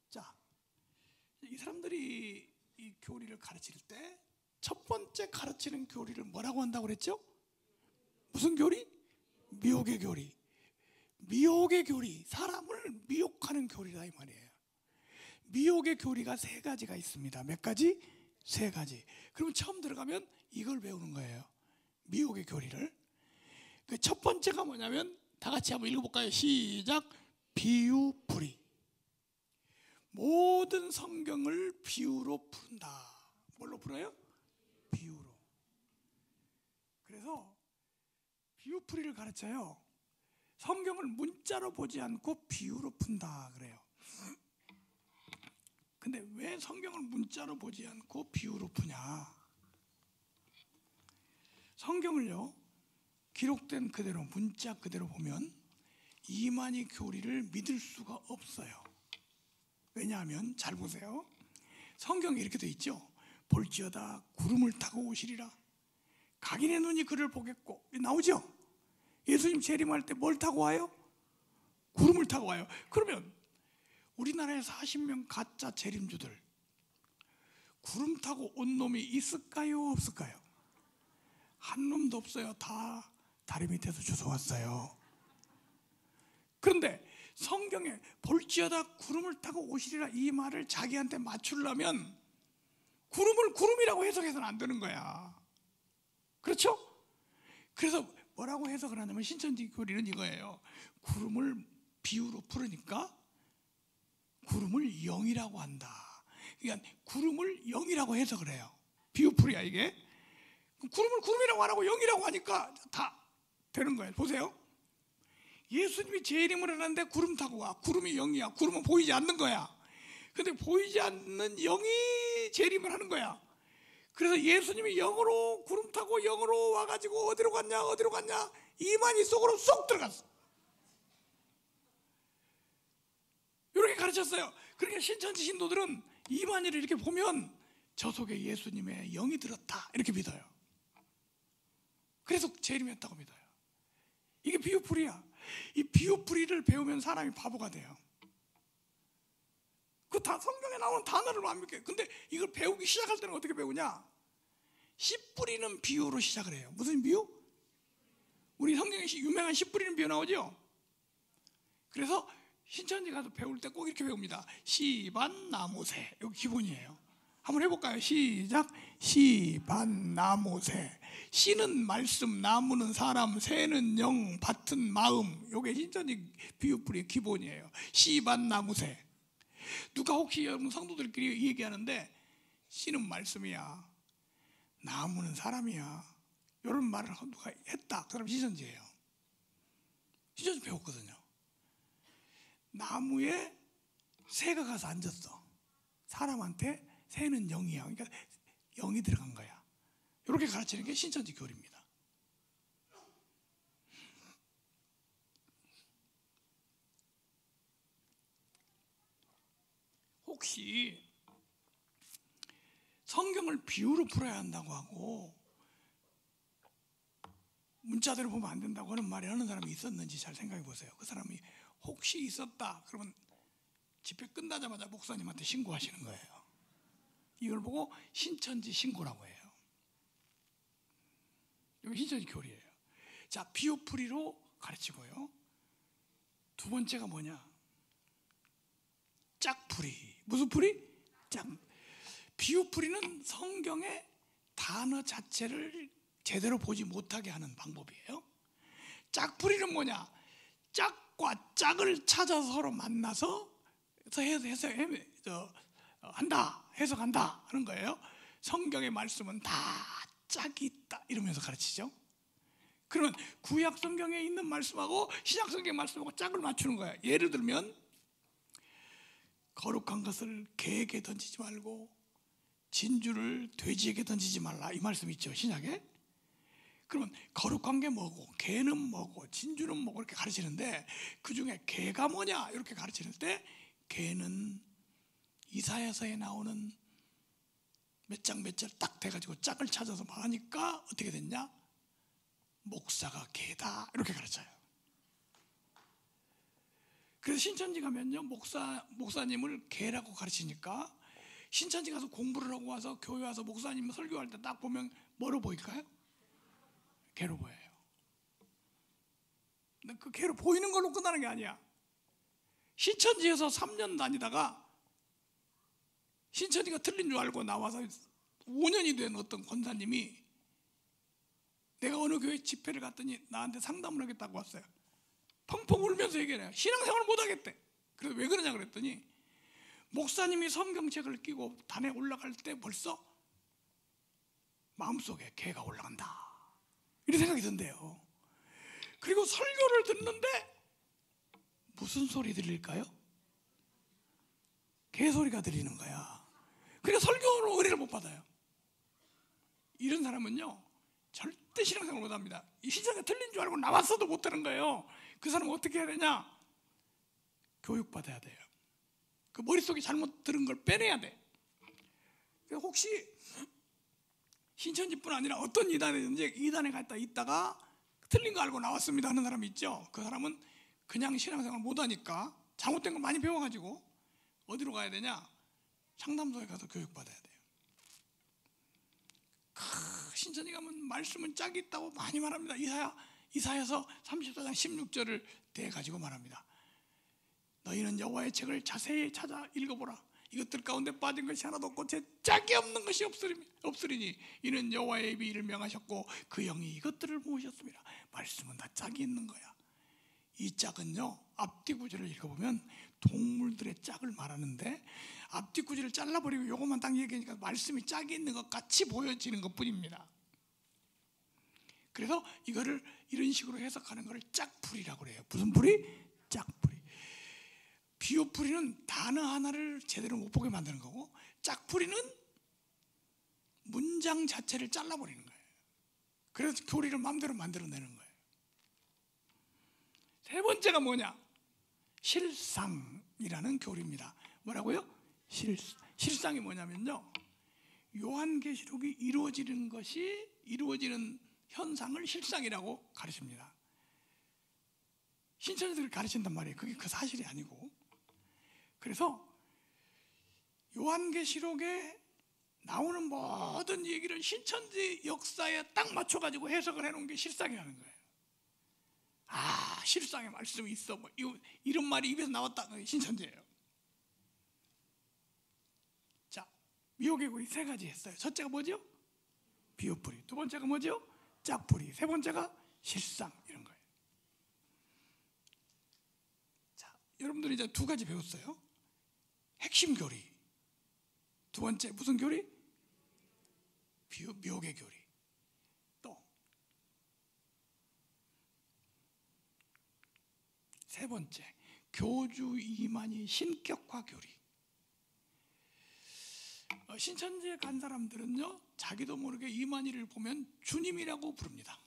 자, 이 사람들이 이 교리를 가르칠 때 첫 번째 가르치는 교리를 뭐라고 한다고 그랬죠? 무슨 교리? 미혹의 교리. 미혹의 교리, 사람을 미혹하는 교리다 이 말이에요. 미혹의 교리가 세 가지가 있습니다. 몇 가지? 세 가지. 그러면 처음 들어가면 이걸 배우는 거예요. 미혹의 교리를. 첫 번째가 뭐냐면 다 같이 한번 읽어볼까요? 시작. 비유풀이. 모든 성경을 비유로 푼다. 뭘로 풀어요? 비유로. 그래서 비유풀이를 가르쳐요. 성경을 문자로 보지 않고 비유로 푼다 그래요. 근데 왜 성경을 문자로 보지 않고 비유로 푸냐? 성경을요, 기록된 그대로 문자 그대로 보면 이만희 교리를 믿을 수가 없어요. 왜냐하면 잘 보세요. 성경에 이렇게 돼 있죠. 볼지어다 구름을 타고 오시리라. 각인의 눈이 그를 보겠고. 나오죠. 예수님 재림할 때 뭘 타고 와요? 구름을 타고 와요. 그러면 우리나라에 40명 가짜 재림주들 구름 타고 온 놈이 있을까요? 없을까요? 한 놈도 없어요. 다 다리 밑에서 주워왔어요. 그런데 성경에 볼지어다 구름을 타고 오시리라 이 말을 자기한테 맞추려면 구름을 구름이라고 해석해서는 안 되는 거야. 그렇죠? 그래서 뭐라고 해석을 하냐면 신천지 교리는 이거예요. 구름을 비유로 풀으니까 구름을 영이라고 한다. 그러니까 구름을 영이라고 해석을 해요. 비유풀이야 이게. 구름을 구름이라고 안 하고 영이라고 하니까 다 되는 거예요. 보세요. 예수님이 재림을 하는데 구름 타고 와. 구름이 영이야. 구름은 보이지 않는 거야. 근데 보이지 않는 영이 재림을 하는 거야. 그래서 예수님이 영으로 구름 타고 영으로 와가지고 어디로 갔냐 이만희 속으로 쏙 들어갔어. 이렇게 가르쳤어요. 그러니까 신천지 신도들은 이만희를 이렇게 보면 저 속에 예수님의 영이 들었다 이렇게 믿어요. 그래서 재림했다고 믿어요. 이게 비유풀이야. 이 비유풀이를 배우면 사람이 바보가 돼요. 그 다 성경에 나오는 단어를 완벽해. 근데 이걸 배우기 시작할 때는 어떻게 배우냐? 씨 뿌리는 비유로 시작을 해요. 무슨 비유? 우리 성경에 유명한 씨 뿌리는 비유 나오죠? 그래서 신천지 가서 배울 때 꼭 이렇게 배웁니다. 시반나무새. 여기 기본이에요. 한번 해볼까요? 시작. 시반나무새. 씨는 말씀, 나무는 사람, 새는 영, 밭은 마음. 이게 신천지 비유풀이의 기본이에요. 시반나무새. 누가 혹시 여러분 성도들끼리 얘기하는데 씨는 말씀이야, 나무는 사람이야, 이런 말을 누가 했다. 그 사람 신천지예요. 신천지 배웠거든요. 나무에 새가 가서 앉았어. 사람한테 새는 영이야. 그러니까 영이 들어간 거야. 이렇게 가르치는 게 신천지 교리입니다. 혹시 성경을 비유로 풀어야 한다고 하고 문자대로 보면 안 된다고 하는 말을 하는 사람이 있었는지 잘 생각해 보세요. 그 사람이 혹시 있었다 그러면 집회 끝나자마자 목사님한테 신고하시는 거예요. 이걸 보고 신천지 신고라고 해요. 이거 신천지 교리예요. 자, 비유풀이로 가르치고요. 두 번째가 뭐냐? 짝풀이. 무슨 풀이? 짝. 비유풀이는 성경의 단어 자체를 제대로 보지 못하게 하는 방법이에요. 짝풀이는 뭐냐? 짝과 짝을 찾아서 서로 만나서 해석한다 하는 거예요. 성경의 말씀은 다 짝이 있다 이러면서 가르치죠. 그러면 구약 성경에 있는 말씀하고 신약 성경 말씀하고 짝을 맞추는 거예요. 예를 들면 거룩한 것을 개에게 던지지 말고 진주를 돼지에게 던지지 말라 이 말씀 있죠, 신약에. 그러면 거룩한 게 뭐고 개는 뭐고 진주는 뭐고 이렇게 가르치는데 그중에 개가 뭐냐 이렇게 가르치는 때 개는 이사야서에 나오는 몇 장 몇 절 딱 돼가지고 짝을 찾아서 하니까 어떻게 됐냐? 목사가 개다 이렇게 가르쳐요. 그래서 신천지 가면요 목사님을 개라고 가르치니까 신천지 가서 공부를 하고 와서 교회 와서 목사님 설교할 때 딱 보면 뭐로 보일까요? 개로 보여요. 그 교회로 보이는 걸로 끝나는 게 아니야. 신천지에서 3년 다니다가 신천지가 틀린 줄 알고 나와서 5년이 된 어떤 권사님이 내가 어느 교회 집회를 갔더니 나한테 상담을 하겠다고 왔어요. 펑펑 울면서 얘기해요. 신앙생활을 못하겠대. 그래서 왜 그러냐 그랬더니 목사님이 성경책을 끼고 단에 올라갈 때 벌써 마음속에 개가 올라간다, 이런 생각이 든대요. 그리고 설교를 듣는데 무슨 소리 들릴까요? 개소리가 들리는 거야. 그러니까 설교로 은혜를 못 받아요. 이런 사람은요 절대 신앙생활 못합니다. 이 신앙이 틀린 줄 알고 나왔어도 못하는 거예요. 그 사람은 어떻게 해야 되냐? 교육받아야 돼요. 그 머릿속에 잘못 들은 걸 빼내야 돼. 혹시 신천지뿐 아니라 어떤 이단이든지 이단에 갔다 있다가 틀린 거 알고 나왔습니다 하는 사람이 있죠. 그 사람은 그냥 신앙생활 못하니까 잘못된 걸 많이 배워가지고 어디로 가야 되냐? 상담소에 가서 교육받아야 돼요. 신천지 가면 말씀은 짝이 있다고 많이 말합니다. 이사야서 34장 16절을 대가지고 말합니다. 너희는 여호와의 책을 자세히 찾아 읽어보라. 이것들 가운데 빠진 것이 하나도 없고 제 짝이 없는 것이 없으리니 이는 여호와의 입이 이를 명하셨고 그 영이 이것들을 모으셨습니다. 말씀은 다 짝이 있는 거야. 이 짝은요, 앞뒤 구절을 읽어보면 동물들의 짝을 말하는데 앞뒤 구절을 잘라버리고 요것만 딱 얘기하니까 말씀이 짝이 있는 것 같이 보여지는 것뿐입니다. 그래서 이거를 이런 식으로 해석하는 걸 짝풀이라고 그래요. 무슨 풀이? 짝풀이. 비유풀이는 단어 하나를 제대로 못 보게 만드는 거고, 짝풀이는 문장 자체를 잘라버리는 거예요. 그래서 교리를 마음대로 만들어내는 거예요. 세 번째가 뭐냐? 실상이라는 교리입니다. 뭐라고요? 실상이 뭐냐면요, 요한계시록이 이루어지는 현상을 실상이라고 가르칩니다. 신천지들을 가르친단 말이에요. 그게 그 사실이 아니고. 그래서 요한계시록에 나오는 모든 얘기를 신천지 역사에 딱 맞춰가지고 해석을 해놓은 게 실상이라는 거예요. 아, 실상의 말씀이 있어, 뭐 이런 말이 입에서 나왔다, 신천지예요. 자, 미혹의 고리 세 가지 했어요. 첫째가 뭐죠? 비유풀이. 두 번째가 뭐죠? 짝풀이. 세 번째가 실상, 이런 거예요. 자, 여러분들이 이제 두 가지 배웠어요. 핵심 교리. 두 번째 무슨 교리? 미혹의 교리. 또 세 번째, 교주 이만희 신격화 교리. 신천지에 간 사람들은요, 자기도 모르게 이만희를 보면 주님이라고 부릅니다.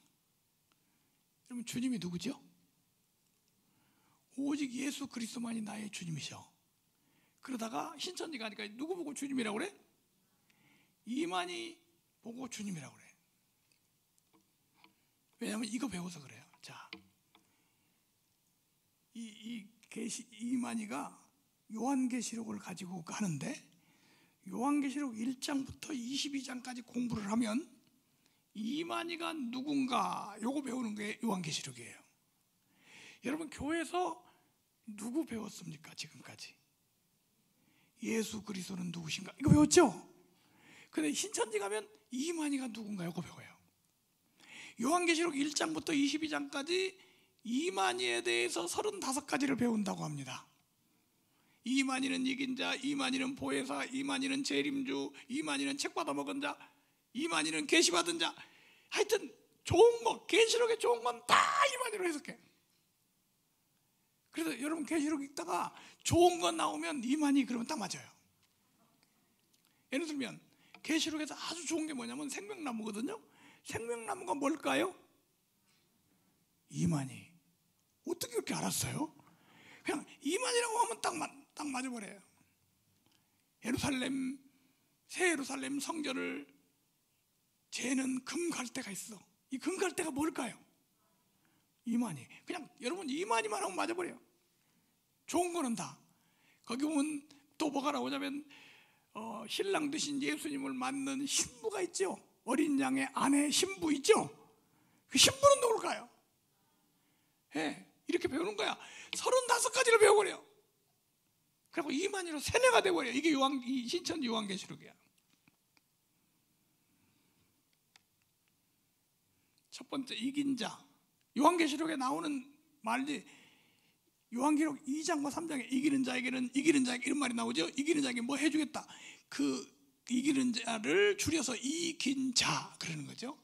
여러분, 주님이 누구죠? 오직 예수 그리스도만이 나의 주님이셔. 그러다가 신천지 가니까 누구 보고 주님이라고 그래? 이만희 보고 주님이라고 그래. 왜냐하면 이거 배워서 그래요. 자, 이만희가 요한계시록을 가지고 가는데 요한계시록 1장부터 22장까지 공부를 하면 이만희가 누군가 요거 배우는 게 요한계시록이에요. 여러분, 교회에서 누구 배웠습니까? 지금까지 예수 그리스도는 누구신가? 이거 배웠죠? 근데 신천지 가면 이만희가 누군가 이거 배워요. 요한계시록 1장부터 22장까지 이만희에 대해서 35가지를 배운다고 합니다. 이만희는 이긴 자, 이만희는 보혜사, 이만희는 재림주, 이만희는 책 받아먹은 자, 이만희는 계시 받은 자. 하여튼 좋은 거, 계시록에 좋은 건 다 이만희로 해석해. 그래서 여러분, 계시록 읽다가 좋은 거 나오면 이만희 그러면 딱 맞아요. 예를 들면 계시록에서 아주 좋은 게 뭐냐면 생명나무거든요. 생명나무가 뭘까요? 이만희. 어떻게 그렇게 알았어요? 그냥 이만희라고 하면 딱 맞아버려요. 새 예루살렘 성전을 재는 금갈대가 있어. 이 금갈대가 뭘까요? 이만희. 그냥 여러분, 이만희만 하면 맞아버려요. 좋은 거는 다. 거기 보면 또 뭐가 나오냐면 신랑 되신 예수님을 맞는 신부가 있죠. 어린 양의 아내 신부 있죠. 그 신부는 누굴까요? 예, 이렇게 배우는 거야. 35가지를 배워버려. 그리고 이만희로 세뇌가 돼버려. 이게 이 신천지 요한계시록이야. 첫 번째, 이긴 자. 요한계시록에 나오는 말이 요한계시록 2장과 3장에 이기는 자에게는 이런 말이 나오죠. 이기는 자에게 뭐 해주겠다. 그 이기는 자를 줄여서 이긴 자 그러는 거죠.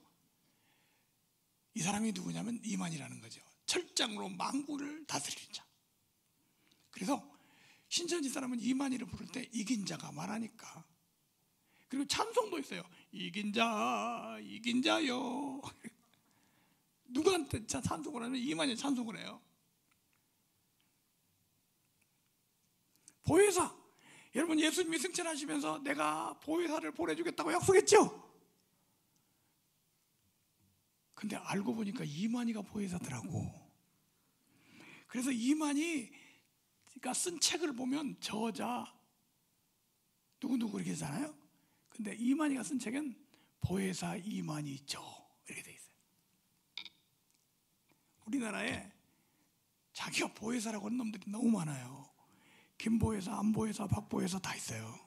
이 사람이 누구냐면 이만이라는 거죠. 철장으로 만국을 다스리는 자. 그래서 신천지 사람은 이만희를 부를 때 이긴 자가 말하니까. 그리고 찬송도 있어요. 이긴 자요. 누구한테 찬송을 하면 이만희 찬송을 해요. 보혜사. 여러분, 예수님이 승천하시면서 내가 보혜사를 보내주겠다고 약속했죠? 근데 알고 보니까 이만희가 보혜사더라고. 그래서 이만희가 쓴 책을 보면 저자 누구누구 이렇게 하잖아요. 근데 이만희가 쓴 책은 보혜사 이만희죠 이렇게 돼 있어요. 우리나라에 자기가 보혜사라고 하는 놈들이 너무 많아요. 김보혜사, 안보혜사, 박보혜사 다 있어요.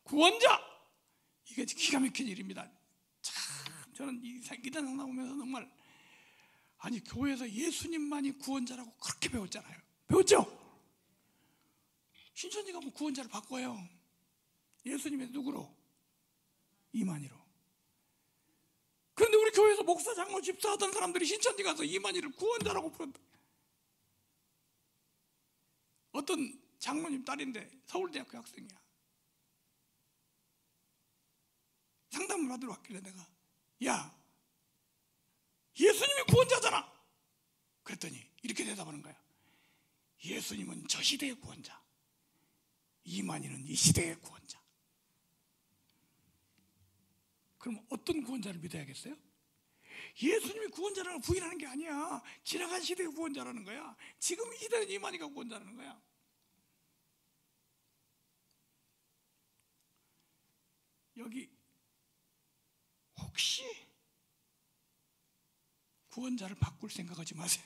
구원자! 이게 기가 막힌 일입니다. 참 저는 이단 상담 보면서 정말, 아니 교회에서 예수님만이 구원자라고 그렇게 배웠잖아요. 배웠죠? 신천지가 뭐 구원자를 바꿔요. 예수님의 누구로? 이만희로. 그런데 우리 교회에서 목사, 장로, 집사 하던 사람들이 신천지 가서 이만희를 구원자라고 부른다. 어떤 장로님 딸인데 서울대학교 학생이야. 상담을 받으러 왔길래 내가, 야, 예수님이 구원자잖아. 그랬더니 이렇게 대답하는 거야. 예수님은 저 시대의 구원자, 이만희는 이 시대의 구원자. 그럼 어떤 구원자를 믿어야겠어요? 예수님이 구원자라는 걸 부인하는 게 아니야. 지나간 시대의 구원자라는 거야. 지금 이 시대는 이만희가 구원자라는 거야. 여기 혹시 구원자를 바꿀 생각하지 마세요.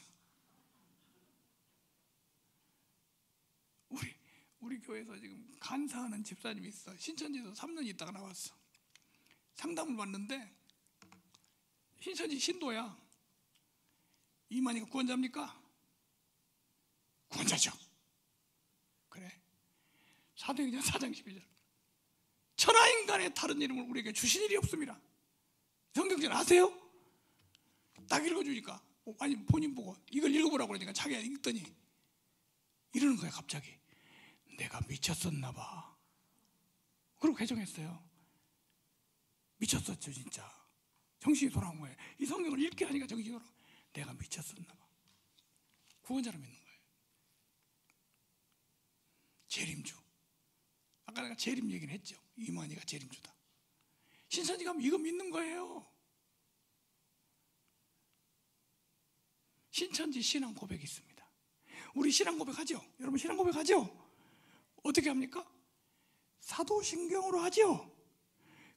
우리 교회에서 지금 간사하는 집사님이 있어. 신천지에서 3년 있다가 나왔어. 상담을 받는데 신천지 신도야. 이만희가 구원자입니까? 구원자죠. 그래. 사도행전 4장 12절. 천하인간의 다른 이름을 우리에게 주신 일이 없습니다. 성경절 아세요? 딱 읽어주니까, 아니 본인 보고 이걸 읽어보라고 그러니까 자기가 읽더니 이러는 거야. 갑자기 내가 미쳤었나 봐. 그러고 개종했어요. 미쳤었죠 진짜. 정신이 돌아온 거예요. 이 성경을 읽게 하니까 정신이 돌아온 거예요. 내가 미쳤었나 봐. 구원자를 믿는 거예요. 재림주. 아까 내가 재림 얘기는 했죠. 이만희가 재림주다. 신천지 가면 이거 믿는 거예요. 신천지 신앙 고백이 있습니다. 우리 신앙 고백하죠? 여러분 신앙 고백하죠? 어떻게 합니까? 사도신경으로 하죠?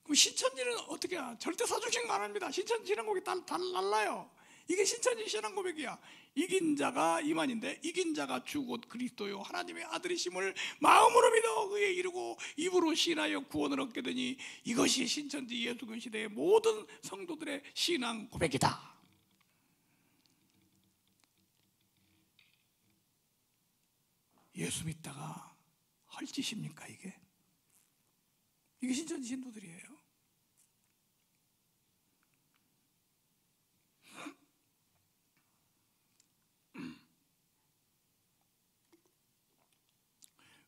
그럼 신천지는 어떻게 해요? 절대 사도신경 안 합니다. 신천지 신앙 고백이 달라요. 이게 신천지 신앙 고백이야. 이긴 자가 이만인데, 이긴 자가 주 곧 그리스도요 하나님의 아들이심을 마음으로 믿어 그에 이르고 입으로 신하여 구원을 얻게 되니 이것이 신천지 예수교 시대의 모든 성도들의 신앙 고백이다. 예수 믿다가 헐짓입니까 이게? 이게 신천지 신도들이에요.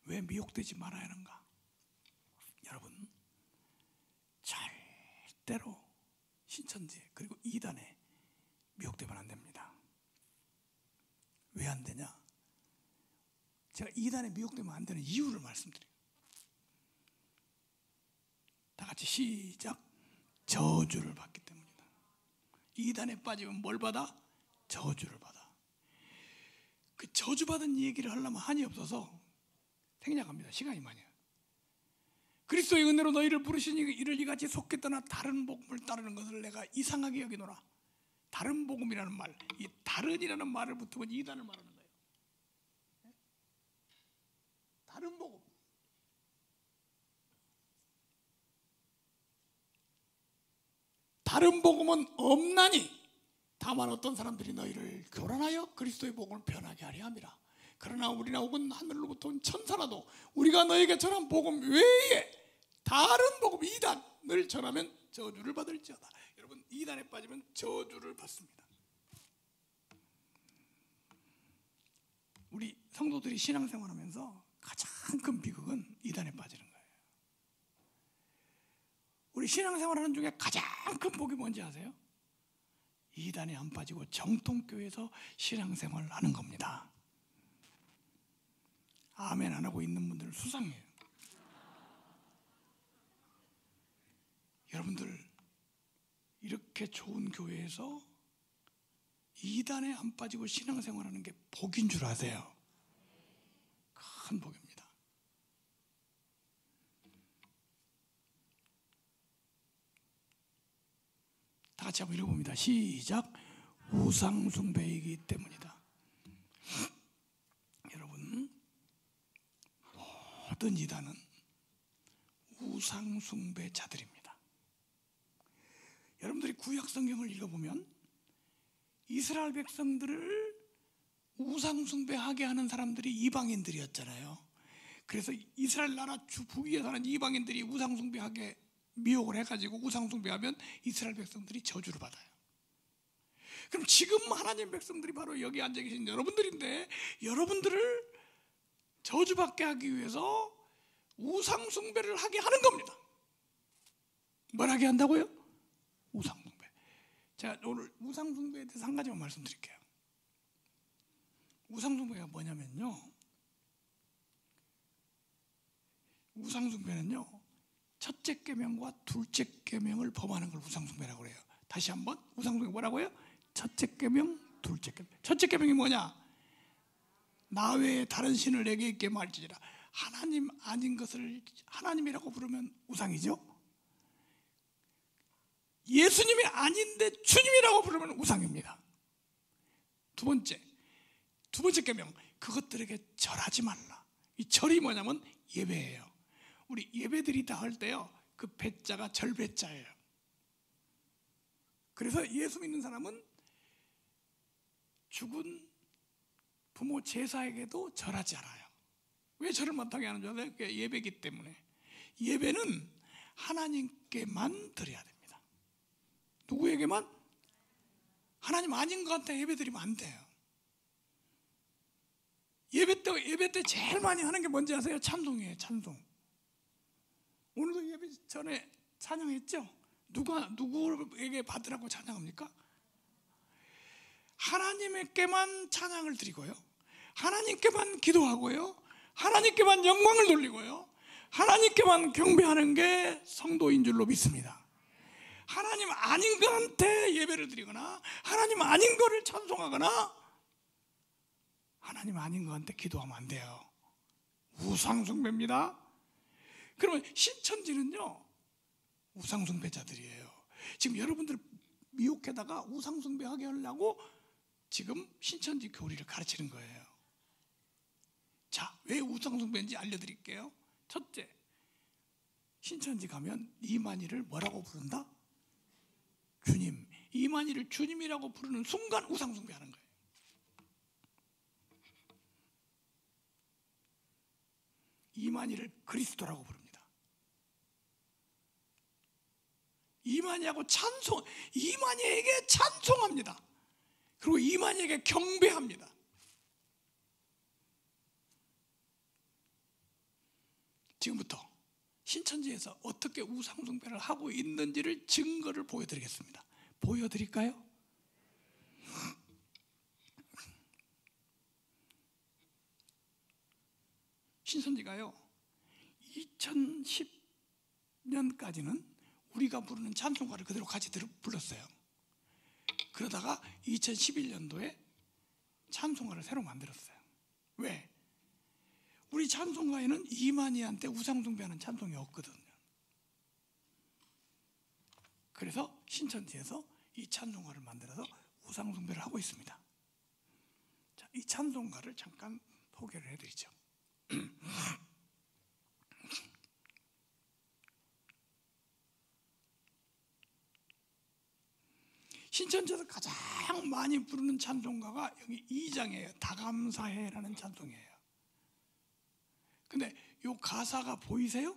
왜 미혹되지 말아야 하는가? 여러분, 절대로 신천지 그리고 이단에 미혹되면 안 됩니다. 왜 안 되냐? 제가 이단에 미혹되면 안 되는 이유를 말씀드려요. 다 같이 시작. 저주를 받기 때문이다. 이단에 빠지면 뭘 받아? 저주를 받아. 그 저주받은 얘기를 하려면 한이 없어서 생략합니다. 시간이 많이. 그리스도의 은혜로 너희를 부르시니 이를 이같이 속게 떠나 다른 복음을 따르는 것을 내가 이상하게 여기노라. 다른 복음이라는 말, 이 다른이라는 말을 붙으면 이단을 말하는 거예요. 다른 복음. 다른 복음은 없나니 다만 어떤 사람들이 너희를 교란하여 그리스도의 복음을 변하게 하려 함이라. 그러나 우리나 혹은 하늘로부터 온 천사라도 우리가 너에게 전한 복음 외에 다른 복음 이단을 전하면 저주를 받을지어다. 여러분, 이단에 빠지면 저주를 받습니다. 우리 성도들이 신앙생활하면서 가장 큰 비극은 이단에 빠지는 거예요. 우리 신앙생활하는 중에 가장 큰 복이 뭔지 아세요? 이단에 안 빠지고 정통교회에서 신앙생활을 하는 겁니다. 아멘 안 하고 있는 분들은 수상해요. 여러분들 이렇게 좋은 교회에서 이단에 안 빠지고 신앙생활하는 게 복인 줄 아세요? 큰 복입니다. 다 같이 한번 읽어봅니다. 시작. 우상숭배이기 때문이다. 여러분, 모든 이단은 우상숭배자들입니다. 여러분들이 구약 성경을 읽어보면 이스라엘 백성들을 우상숭배하게 하는 사람들이 이방인들이었잖아요. 그래서 이스라엘 나라 북위에 사는 이방인들이 우상숭배하게 미혹을 해가지고 우상숭배하면 이스라엘 백성들이 저주를 받아요. 그럼 지금 하나님 백성들이 바로 여기 앉아 계신 여러분들인데, 여러분들을 저주받게 하기 위해서 우상숭배를 하게 하는 겁니다. 뭘 하게 한다고요? 우상숭배. 제가 오늘 우상숭배에 대해서 한 가지만 말씀드릴게요. 우상숭배가 뭐냐면요, 우상숭배는요 첫째 계명과 둘째 계명을 범하는 걸 우상숭배라고 그래요. 다시 한번, 우상숭배 뭐라고요? 첫째 계명, 둘째 계명. 첫째 계명이 뭐냐? 나 외에 다른 신을 내게 있게 말지니라. 하나님 아닌 것을 하나님이라고 부르면 우상이죠. 예수님이 아닌데 주님이라고 부르면 우상입니다. 두 번째 계명, 그것들에게 절하지 말라. 이 절이 뭐냐면 예배예요. 우리 예배드리 다 할 때요, 그 배자가 절배자예요. 그래서 예수 믿는 사람은 죽은 부모 제사에게도 절하지 않아요. 왜 절을 못하게 하는 줄 아세요? 그게 예배이기 때문에. 예배는 하나님께만 드려야 됩니다. 누구에게만? 하나님 아닌 것한테 예배 드리면 안 돼요. 예배 때 제일 많이 하는 게 뭔지 아세요? 찬송이에요. 찬송. 오늘도 예배 전에 찬양했죠? 누구에게 받으라고 찬양합니까? 하나님께만 찬양을 드리고요, 하나님께만 기도하고요, 하나님께만 영광을 돌리고요, 하나님께만 경배하는 게 성도인 줄로 믿습니다. 하나님 아닌 것한테 예배를 드리거나 하나님 아닌 거를 찬송하거나 하나님 아닌 것한테 기도하면 안 돼요. 우상숭배입니다. 그러면 신천지는요 우상숭배자들이에요. 지금 여러분들 미혹해다가 우상숭배하게 하려고 지금 신천지 교리를 가르치는 거예요. 자, 왜 우상숭배인지 알려드릴게요. 첫째, 신천지 가면 이만희를 뭐라고 부른다? 주님. 이만희를 주님이라고 부르는 순간 우상숭배하는 거예요. 이만희를 그리스도라고 부릅니다. 이만희하고 이만희에게 찬송합니다. 그리고 이만희에게 경배합니다. 지금부터 신천지에서 어떻게 우상숭배를 하고 있는지를 증거를 보여드리겠습니다. 보여드릴까요? 신천지가요 2010년까지는 우리가 부르는 찬송가를 그대로 같이 불렀어요. 그러다가 2011년도에 찬송가를 새로 만들었어요. 왜? 우리 찬송가에는 이만희한테 우상숭배하는 찬송이 없거든요. 그래서 신천지에서 이 찬송가를 만들어서 우상 숭배를 하고 있습니다. 자, 이 찬송가를 잠깐 소개를 해드리죠. 신천지에서 가장 많이 부르는 찬송가가 여기 2장이에요. 다감사해라는 찬송이에요. 근데 이 가사가 보이세요?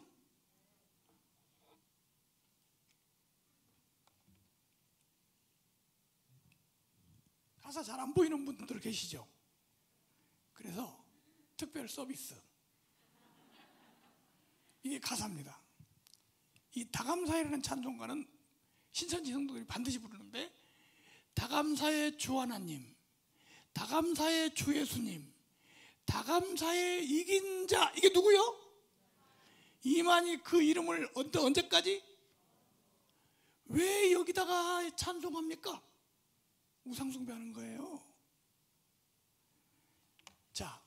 가사 잘 안 보이는 분들 계시죠? 그래서 특별 서비스, 이게 가사입니다. 이 다감사해라는 찬송가는 신천지 성도들이 반드시 부르는데, 다감사의 주 하나님, 다감사의 주 예수님, 다감사의 이긴 자, 이게 누구요? 이만희. 그 이름을 언제까지? 왜 여기다가 찬송합니까? 우상 숭배하는 거예요. 자,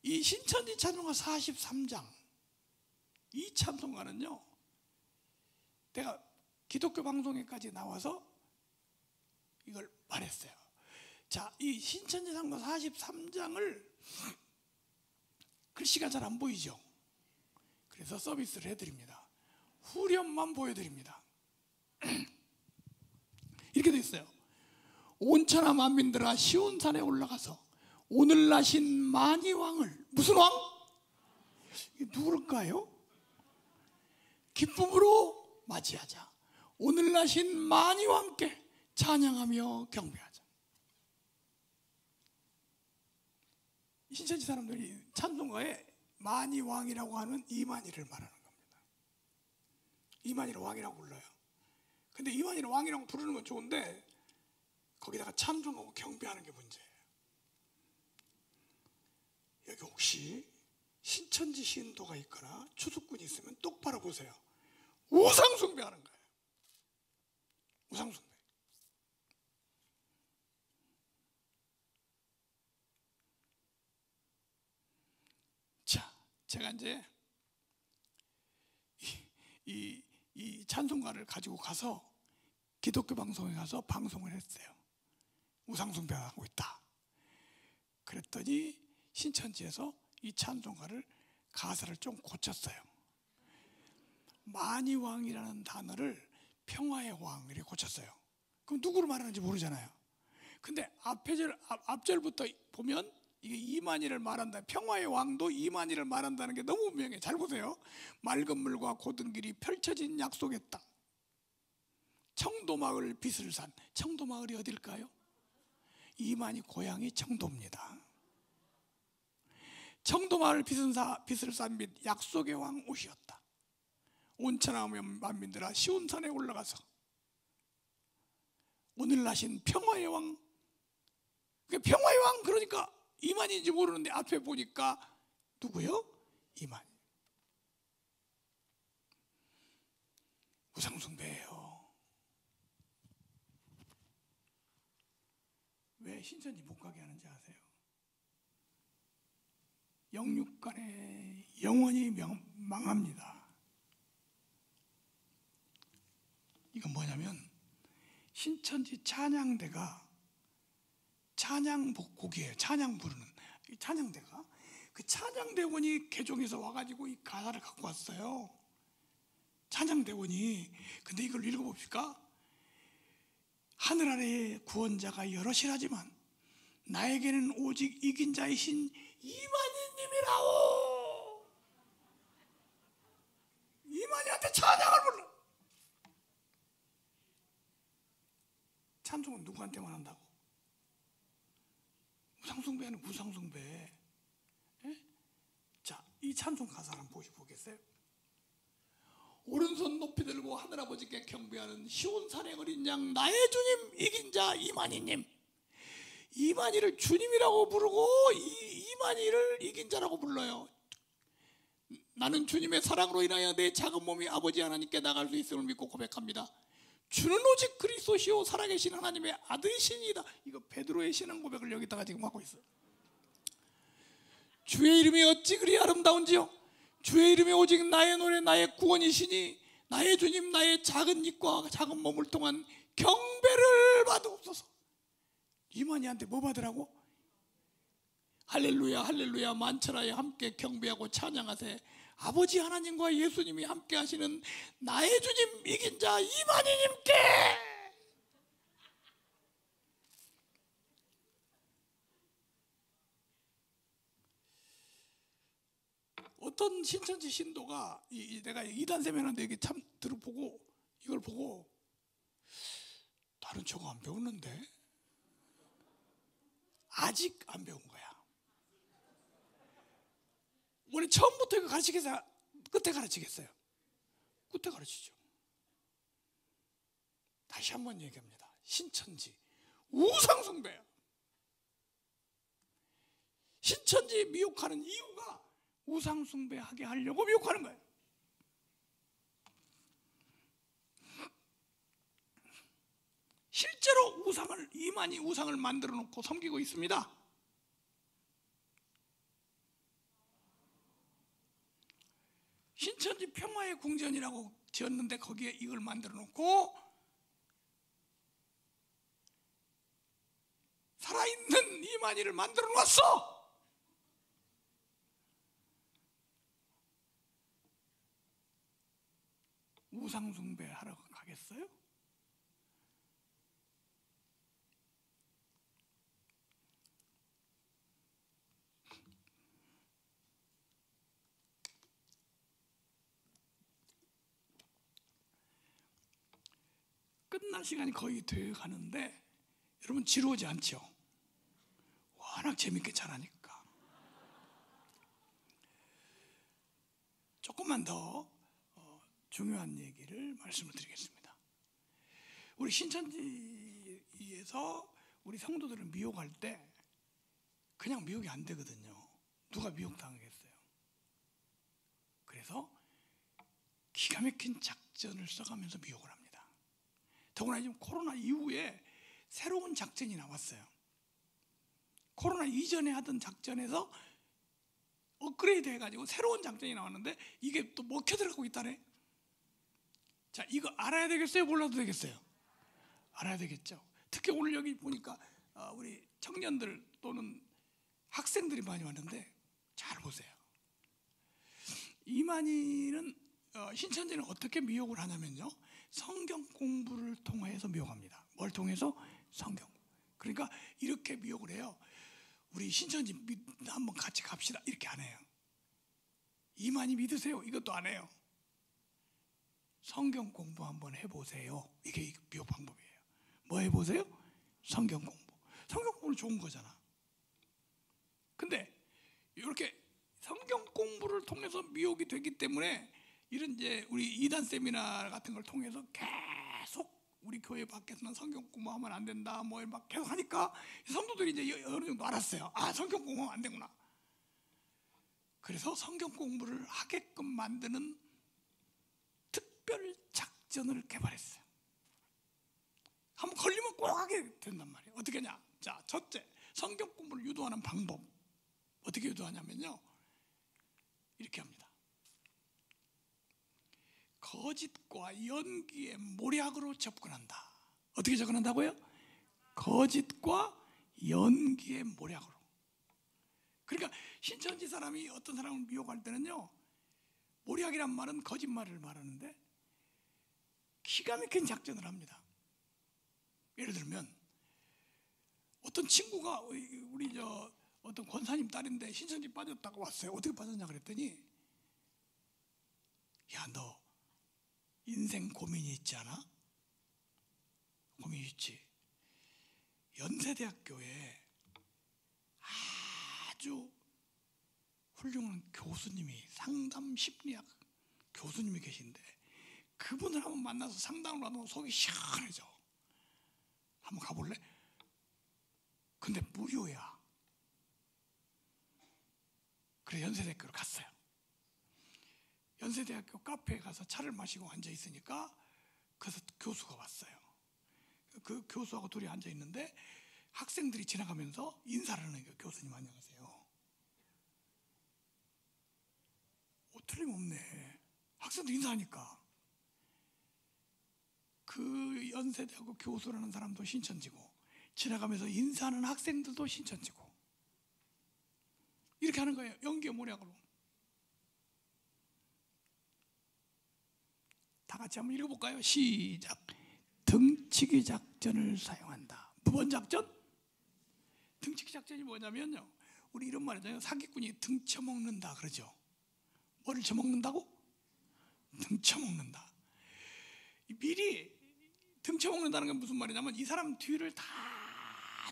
이 신천지 찬송가 43장, 이 찬송가는요, 내가 기독교 방송에까지 나와서 이걸 말했어요. 자, 이 신천지 찬송가 43장을 글씨가 잘 안 보이죠? 그래서 서비스를 해드립니다. 후렴만 보여드립니다. 이렇게 돼 있어요. 온천하 만민들아 시온산에 올라가서 오늘 나신 만이왕을, 무슨 왕? 이게 누굴까요? 기쁨으로 맞이하자. 오늘 나신 만이왕께 찬양하며 경배하자. 신천지 사람들이 찬송가에 만이왕이라고 하는 이만희를 말하는 겁니다. 이만희를 왕이라고 불러요. 근데 이만희를 왕이라고 부르는 건 좋은데 거기다가 찬송하고 경배하는 게 문제예요. 여기 혹시 신천지 신도가 있거나 추수꾼이 있으면 똑바로 보세요. 우상 숭배하는 거예요. 우상 숭배. 자, 제가 이제 이 찬송가를 가지고 가서 기독교 방송에 가서 방송을 했어요. 우상 숭배하고 있다. 그랬더니 신천지에서 이 찬송가를 가사를 좀 고쳤어요. 만이왕이라는 단어를 평화의 왕 이렇게 고쳤어요. 그럼 누구를 말하는지 모르잖아요. 근데 앞절부터 보면 이게 이만희를 말한다. 평화의 왕도 이만희를 말한다는 게 너무 분명해. 잘 보세요. 맑은 물과 고든 길이 펼쳐진 약속의 땅, 청도마을 비슬산. 청도마을이 어딜까요? 이만희 고향이 청도입니다. 청도마을 비슬산 및 약속의 왕 오시었다. 온천하 만민들아 시온산에 올라가서 오늘 나신 평화의 왕. 평화의 왕, 그러니까 이만희인지 모르는데 앞에 보니까 누구요? 이만희. 우상숭배예요. 왜 신천지 못 가게 하는지 아세요? 영육간에 영원히 망합니다. 이건 뭐냐면 신천지 찬양대가 찬양곡이에요. 찬양 부르는 찬양대가, 그 찬양대원이 개종해서 와가지고 이 가사를 갖고 왔어요. 찬양대원이. 근데 이걸 읽어봅시까? 하늘 아래에 구원자가 여럿이라지만 나에게는 오직 이긴 자이신 이만희님이라오. 이만희한테 찬양을 불러. 찬송은 누구한테만 한다고? 우상숭배는 우상숭배. 예? 자, 이 찬송 가사 한번 보겠어요? 오른손 높이 들고 하늘아버지께 경배하는 시온산의 어린 양 나의 주님 이긴 자 이만희님. 이만희를 주님이라고 부르고 이만희를 이긴 자라고 불러요. 나는 주님의 사랑으로 인하여 내 작은 몸이 아버지 하나님께 나갈 수 있음을 믿고 고백합니다. 주는 오직 그리스도시요 살아계신 하나님의 아들이시니이다. 이거 베드로의 신앙 고백을 여기다가 지금 하고 있어요. 주의 이름이 어찌 그리 아름다운지요. 주의 이름이 오직 나의 노래 나의 구원이시니 나의 주님 나의 작은 입과 작은 몸을 통한 경배를 받으옵소서. 이만희한테 뭐 받으라고? 할렐루야 할렐루야 만천하에 함께 경배하고 찬양하세. 아버지 하나님과 예수님이 함께 하시는 나의 주님 이긴 자 이만희님께. 어떤 신천지 신도가 내가 이단 세미나인데 이게 참 들어보고 이걸 보고 다른 저거 안 배웠는데 아직 안 배운 거야. 원래 처음부터 이거 가르치겠어요? 끝에 가르치겠어요? 끝에 가르치죠. 다시 한번 얘기합니다. 신천지 우상숭배야. 신천지 미혹하는 이유가 우상숭배하게 하려고 미혹하는 거예요. 실제로 이만희 우상을 만들어 놓고 섬기고 있습니다. 신천지 평화의 궁전이라고 지었는데 거기에 이걸 만들어 놓고 살아있는 이만희를 만들어 놨어. 우상숭배 하러 가겠어요? 끝날 시간이 거의 돼 가는데 여러분 지루하지 않죠? 워낙 재밌게 잘하니까. 조금만 더 중요한 얘기를 말씀을 드리겠습니다. 우리 신천지에서 우리 성도들을 미혹할 때 그냥 미혹이 안 되거든요. 누가 미혹당하겠어요? 그래서 기가 막힌 작전을 써가면서 미혹을 합니다. 더구나 지금 코로나 이후에 새로운 작전이 나왔어요. 코로나 이전에 하던 작전에서 업그레이드 해가지고 새로운 작전이 나왔는데 이게 또 먹혀 들어가고 있다네. 자, 이거 알아야 되겠어요? 몰라도 되겠어요? 알아야 되겠죠. 특히 오늘 여기 보니까 우리 청년들 또는 학생들이 많이 왔는데 잘 보세요. 이만희는 신천지는 어떻게 미혹을 하냐면요, 성경 공부를 통해서 미혹합니다. 뭘 통해서? 성경. 그러니까 이렇게 미혹을 해요. 우리 신천지 한번 같이 갑시다 이렇게 안 해요. 이만희 믿으세요 이것도 안 해요. 성경 공부 한번 해보세요. 이게 미혹 방법이에요. 뭐 해보세요? 성경 공부. 성경 공부는 좋은 거잖아. 근데 이렇게 성경 공부를 통해서 미혹이 되기 때문에 이런 이제 우리 이단 세미나 같은 걸 통해서 계속 우리 교회 밖에서는 성경 공부하면 안 된다 뭐 막 계속 하니까 성도들이 이제 어느 정도 알았어요. 아, 성경 공부하면 안 되구나. 그래서 성경 공부를 하게끔 만드는 특별 작전을 개발했어요. 한번 걸리면 꼭 하게 된단 말이에요. 어떻게 하냐? 자, 첫째, 성경 공부를 유도하는 방법. 어떻게 유도하냐면요, 이렇게 합니다. 거짓과 연기의 모략으로 접근한다. 어떻게 접근한다고요? 거짓과 연기의 모략으로. 그러니까 신천지 사람이 어떤 사람을 미혹할 때는요, 모략이란 말은 거짓말을 말하는데 기가 막힌 작전을 합니다. 예를 들면 어떤 친구가 우리 어떤 권사님 딸인데 신천지 빠졌다고 왔어요. 어떻게 빠졌냐 그랬더니, 야, 너 인생 고민이 있지 않아? 고민이 있지. 연세대학교에 아주 훌륭한 교수님이, 상담 심리학 교수님이 계신데 그분을 한번 만나서 상담을 하면 속이 시원해져. 한번 가볼래? 근데 무료야. 그래 연세대학교로 갔어요. 연세대학교 카페에 가서 차를 마시고 앉아 있으니까 그래서 교수가 왔어요. 그 교수하고 둘이 앉아 있는데 학생들이 지나가면서 인사를 하는 거예요. 교수님 안녕하세요. 틀림없네. 학생도 인사하니까. 그 연세대하고 교수라는 사람도 신천지고, 지나가면서 인사하는 학생들도 신천지고, 이렇게 하는 거예요. 연계모략으로. 다 같이 한번 읽어볼까요? 시작. 등치기 작전을 사용한다. 무번 작전? 등치기 작전이 뭐냐면요, 우리 이런 말 있잖아요. 사기꾼이 등쳐먹는다 그러죠. 뭐를 쳐먹는다고? 등쳐먹는다. 미리 등쳐먹는다는 건 무슨 말이냐면, 이 사람 뒤를 다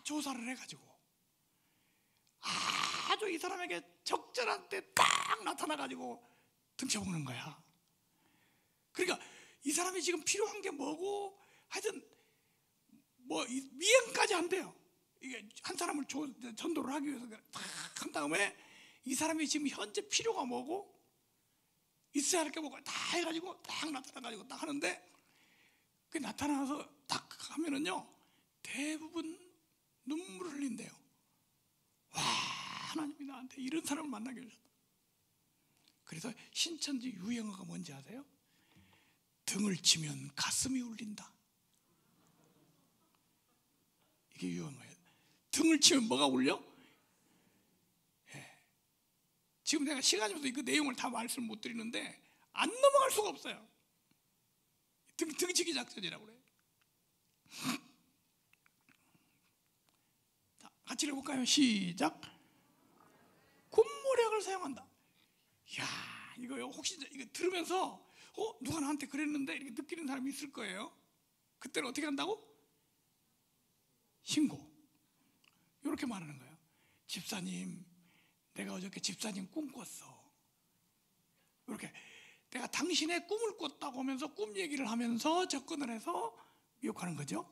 조사를 해가지고 아주 이 사람에게 적절한 때 딱 나타나가지고 등쳐먹는 거야. 그러니까 이 사람이 지금 필요한 게 뭐고, 하여튼 뭐 미행까지 한대요. 이게 한 사람을 전도를 하기 위해서 딱 한 다음에 이 사람이 지금 현재 필요가 뭐고 있어야 할 게 뭐고 다 해가지고 딱 나타나가지고 딱 하는데, 그 나타나서 딱 하면은요, 대부분 눈물을 흘린대요. 와, 하나님이 나한테 이런 사람을 만나게 해주셨다. 그래서 신천지 유행어가 뭔지 아세요? 등을 치면 가슴이 울린다. 이게 유행어예요. 등을 치면 뭐가 울려? 예. 지금 내가 시간이 없어서 그 내용을 다 말씀을 못 드리는데 안 넘어갈 수가 없어요. 등치기 작전이라고 그래요. 자, 같이 읽어볼까요? 시작. 굿모략을 사용한다. 이야, 이거요. 혹시 이거 들으면서 누가 나한테 그랬는데 이렇게 느끼는 사람이 있을 거예요. 그때는 어떻게 한다고? 신고. 이렇게 말하는 거예요. 집사님, 내가 어저께 집사님 꿈 꿨어. 이렇게 내가 당신의 꿈을 꿨다고 하면서 꿈 얘기를 하면서 접근을 해서 미혹하는 거죠.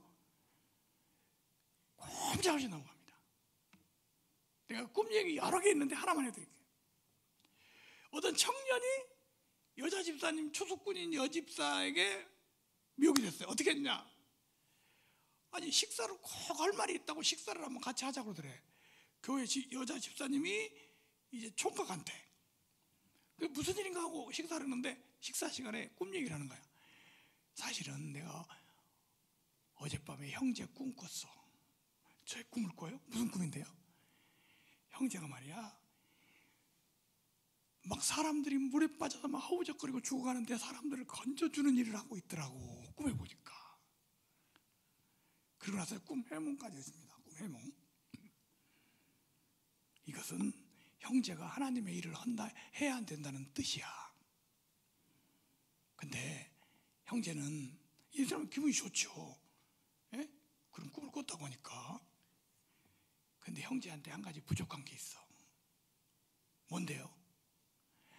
꼼짝없이 넘어갑니다. 내가 꿈 얘기 여러 개 있는데 하나만 해드릴게요. 어떤 청년이 여자 집사님, 초속군인 여집사에게 미혹이 됐어요. 어떻게 했냐? 아니, 식사를 꼭 할 말이 있다고 식사를 한번 같이 하자고 그러더래. 교회 여자 집사님이 이제 총각한테 무슨 일인가 하고 식사를 했는데, 식사 시간에 꿈 얘기를 하는 거야. 사실은 내가 어젯밤에 형제 꿈 꿨어. 제 꿈을 꿔요? 무슨 꿈인데요? 형제가 말이야, 막 사람들이 물에 빠져서 막 허우적거리고 죽어가는데 사람들을 건져주는 일을 하고 있더라고, 꿈에 보니까. 그러고 나서 꿈 해몽까지 했습니다. 꿈 해몽. 이것은 형제가 하나님의 일을 해야 안 된다는 뜻이야. 근데 형제는 이 사람은 기분이 좋죠. 예? 그런 꿈을 꿨다고 하니까. 근데 형제한테 한 가지 부족한 게 있어. 뭔데요?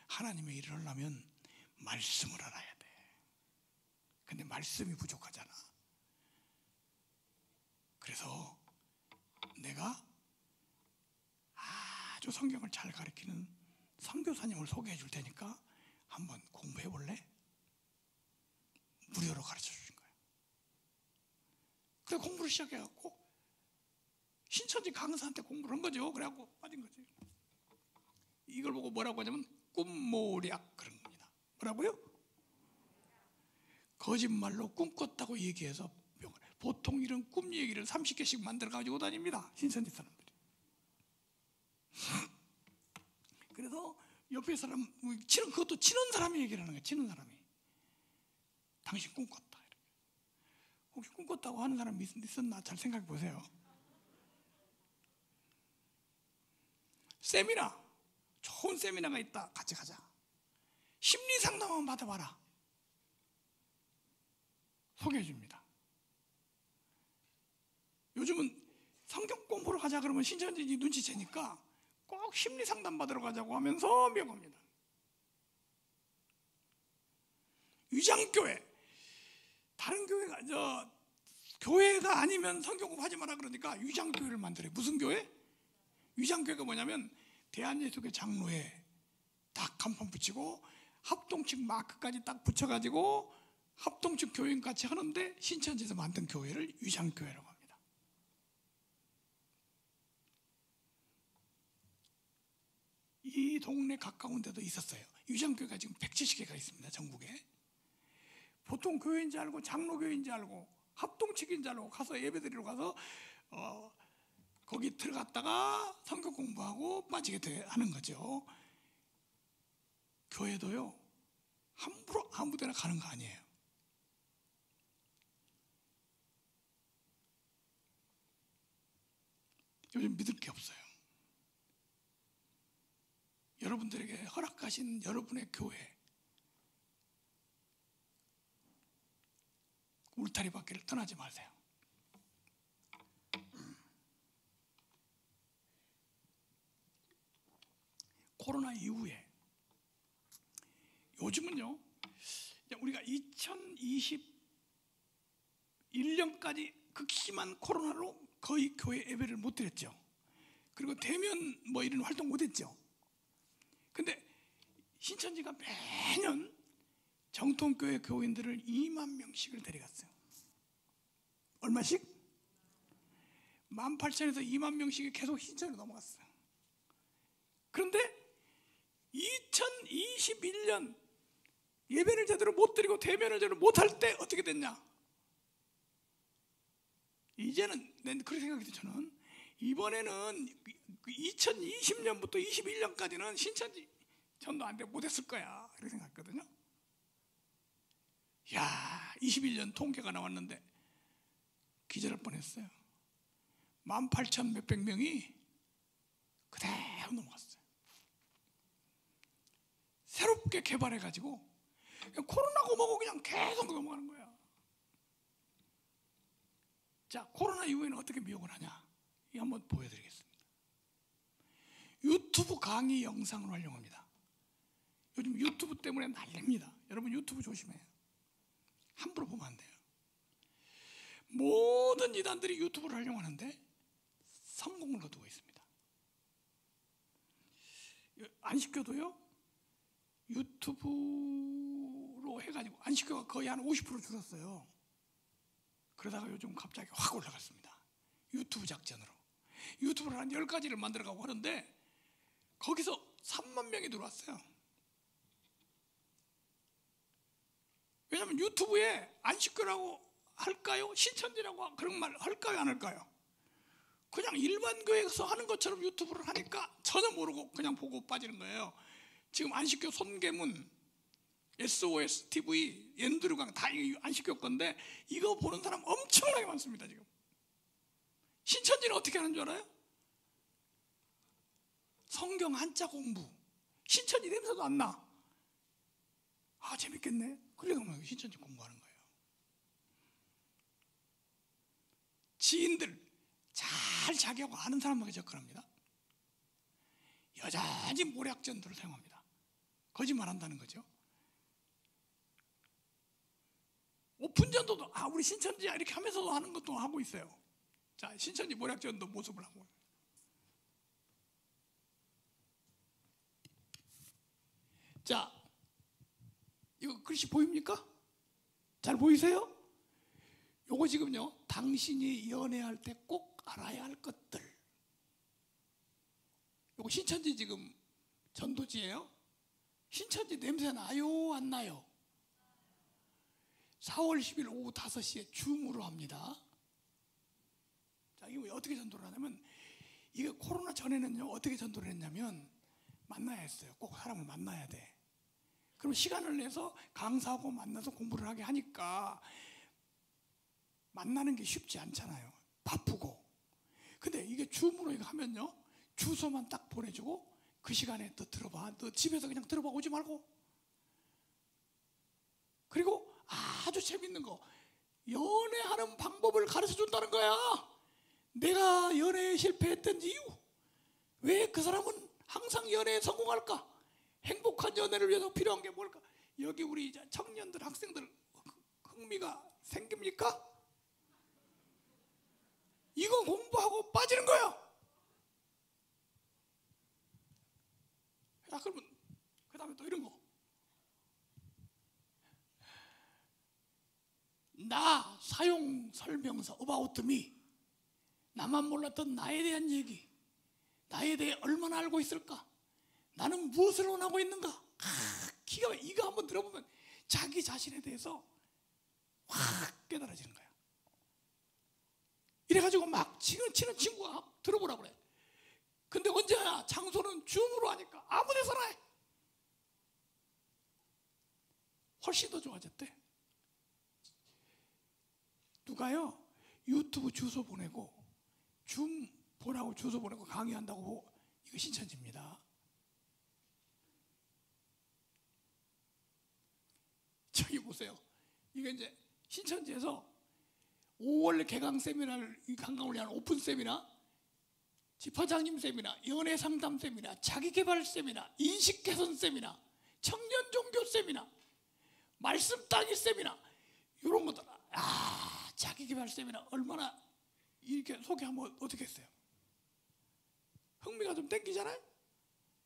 하나님의 일을 하려면 말씀을 알아야 돼. 근데 말씀이 부족하잖아. 그래서 내가 아주 성경을 잘 가르치는 선교사님을 소개해 줄 테니까 한번 공부해 볼래? 무료로 가르쳐 주신 거예요. 그래서 공부를 시작해갖고 신천지 강사한테 공부를 한 거죠. 그래갖고 빠진 거지. 이걸 보고 뭐라고 하냐면 꿈모략 그런 겁니다. 뭐라고요? 거짓말로 꿈 꿨다고 얘기해서 보통 이런 꿈 얘기를 30개씩 만들어 가지고 다닙니다. 신천지 사람들이. 그래서 옆에 사람, 그것도 치는 사람이 얘기를 하는 거예요. 치는 사람이. 당신 꿈 꿨다. 이렇게. 혹시 꿈 꿨다고 하는 사람이 있었나? 잘 생각해 보세요. 세미나, 좋은 세미나가 있다. 같이 가자. 심리 상담 한번 받아봐라. 소개해 줍니다. 요즘은 성경 공부를 가자 그러면 신천지 눈치채니까 꼭 심리 상담 받으러 가자고 하면서 미혹합니다. 위장교회, 다른 교회가 아니면 성경 공부하지 마라 그러니까 위장교회를 만들어요. 무슨 교회? 위장교회가 뭐냐면 대한예수교 장로회 딱 간판 붙이고 합동측 마크까지 딱 붙여가지고 합동측 교인 같이 하는데, 신천지에서 만든 교회를 위장교회라고 합니다. 이 이 동네 가까운 데도 있었어요. 유장교회가 지금 170개가 있습니다, 전국에. 보통 교회인 줄 알고 장로교회인 줄 알고 합동측인 줄 알고 가서 예배드리러 가서 거기 들어갔다가 성경 공부하고 빠지게 하는 거죠. 교회도요, 함부로 아무 데나 가는 거 아니에요. 요즘 믿을 게 없어요. 여러분들에게 허락하신 여러분의 교회, 울타리 밖을 떠나지 마세요. 코로나 이후에 요즘은요, 우리가 2021년까지 극심한 코로나로 거의 교회 예배를 못 드렸죠. 그리고 대면 뭐 이런 활동 못 했죠. 근데 신천지가 매년 정통교회 교인들을 2만 명씩을 데려갔어요. 얼마씩? 18,000에서 2만 명씩이 계속 신천지로 넘어갔어요. 그런데 2021년 예배를 제대로 못 드리고 대면을 제대로 못 할 때 어떻게 됐냐? 이제는 그렇게 생각해서 저는 이번에는 2020년부터 21년까지는 신천지 전도 안 되고 못했을 거야, 그렇게 생각했거든요. 야, 21년 통계가 나왔는데 기절할 뻔했어요. 18,000 몇백 명이 그대로 넘어갔어요. 새롭게 개발해가지고 코로나고 뭐고 그냥 계속 넘어가는 거야. 자, 코로나 이후에는 어떻게 미혹을 하냐? 이 한번 보여드리겠습니다. 유튜브 강의 영상을 활용합니다. 요즘 유튜브 때문에 난립니다. 여러분 유튜브 조심해요. 함부로 보면 안 돼요. 모든 이단들이 유튜브를 활용하는데 성공을 거두고 있습니다. 안식교도요, 유튜브로 해가지고 안식교가 거의 한 50% 줄었어요. 그러다가 요즘 갑자기 확 올라갔습니다. 유튜브 작전으로. 유튜브를 한 10가지를 만들어가고 하는데 거기서 3만 명이 들어왔어요. 왜냐하면 유튜브에 안식교라고 할까요? 신천지라고 그런 말 할까요? 안 할까요? 그냥 일반 교회에서 하는 것처럼 유튜브를 하니까 전혀 모르고 그냥 보고 빠지는 거예요. 지금 안식교 손괴문, SOS TV, 옌드류강 다 안식교 건데 이거 보는 사람 엄청나게 많습니다. 지금 신천지는 어떻게 하는 줄 알아요? 성경 한자 공부. 신천지 냄새도 안 나. 아, 재밌겠네. 그러면 신천지 공부하는 거예요. 지인들 잘 자기하고 아는 사람에게 접근합니다. 여전히 모략전도를 사용합니다. 거짓말한다는 거죠. 오픈전도도 우리 신천지야 이렇게 하면서도 하는 것도 하고 있어요. 자, 신천지 모략전도 모습을 하고. 자, 이거 글씨 보입니까? 잘 보이세요? 요거 지금요, 당신이 연애할 때 꼭 알아야 할 것들. 요거 신천지 지금 전도지예요. 신천지 냄새 나요, 안 나요? 4월 10일 오후 5시에 줌으로 합니다. 자, 이거 어떻게 전도를 하냐면, 이게 코로나 전에는요, 어떻게 전도를 했냐면, 만나야 했어요. 꼭 사람을 만나야 돼. 그럼 시간을 내서 강사하고 만나서 공부를 하게 하니까 만나는 게 쉽지 않잖아요. 바쁘고. 근데 이게 줌으로 이거 하면요, 주소만 딱 보내주고 그 시간에 또 들어봐. 너 집에서 그냥 들어봐, 오지 말고. 그리고 아주 재밌는 거, 연애하는 방법을 가르쳐 준다는 거야. 내가 연애에 실패했던 이유, 왜 그 사람은 항상 연애에 성공할까? 행복한 연애를 위해서 필요한 게 뭘까? 여기 우리 청년들, 학생들 흥미가 생깁니까? 이거 공부하고 빠지는 거야. 자, 그러면 그 다음에 또 이런 거. 나 사용 설명서 about me. 나만 몰랐던 나에 대한 얘기. 나에 대해 얼마나 알고 있을까? 나는 무엇을 원하고 있는가? 기가 막혀. 이거 한번 들어보면 자기 자신에 대해서 확 깨달아지는 거야. 이래가지고 막 치는 친구가 들어보라 그래. 근데 언제야? 장소는 줌으로 하니까 아무 데서나 해. 훨씬 더 좋아졌대. 누가요? 유튜브 주소 보내고 줌 보라고 주소 보내고 강의한다고 이거 신천지입니다. 저기 보세요. 이게 이제 신천지에서 5월 개강 세미나를 강강을 위한 오픈 세미나, 집화장님 세미나, 연애 상담 세미나, 자기개발 세미나, 인식 개선 세미나, 청년 종교 세미나, 말씀 따기 세미나, 이런 것들. 자기개발 세미나 얼마나 이렇게 소개하면 어떻게 했어요? 흥미가 좀 땡기잖아요?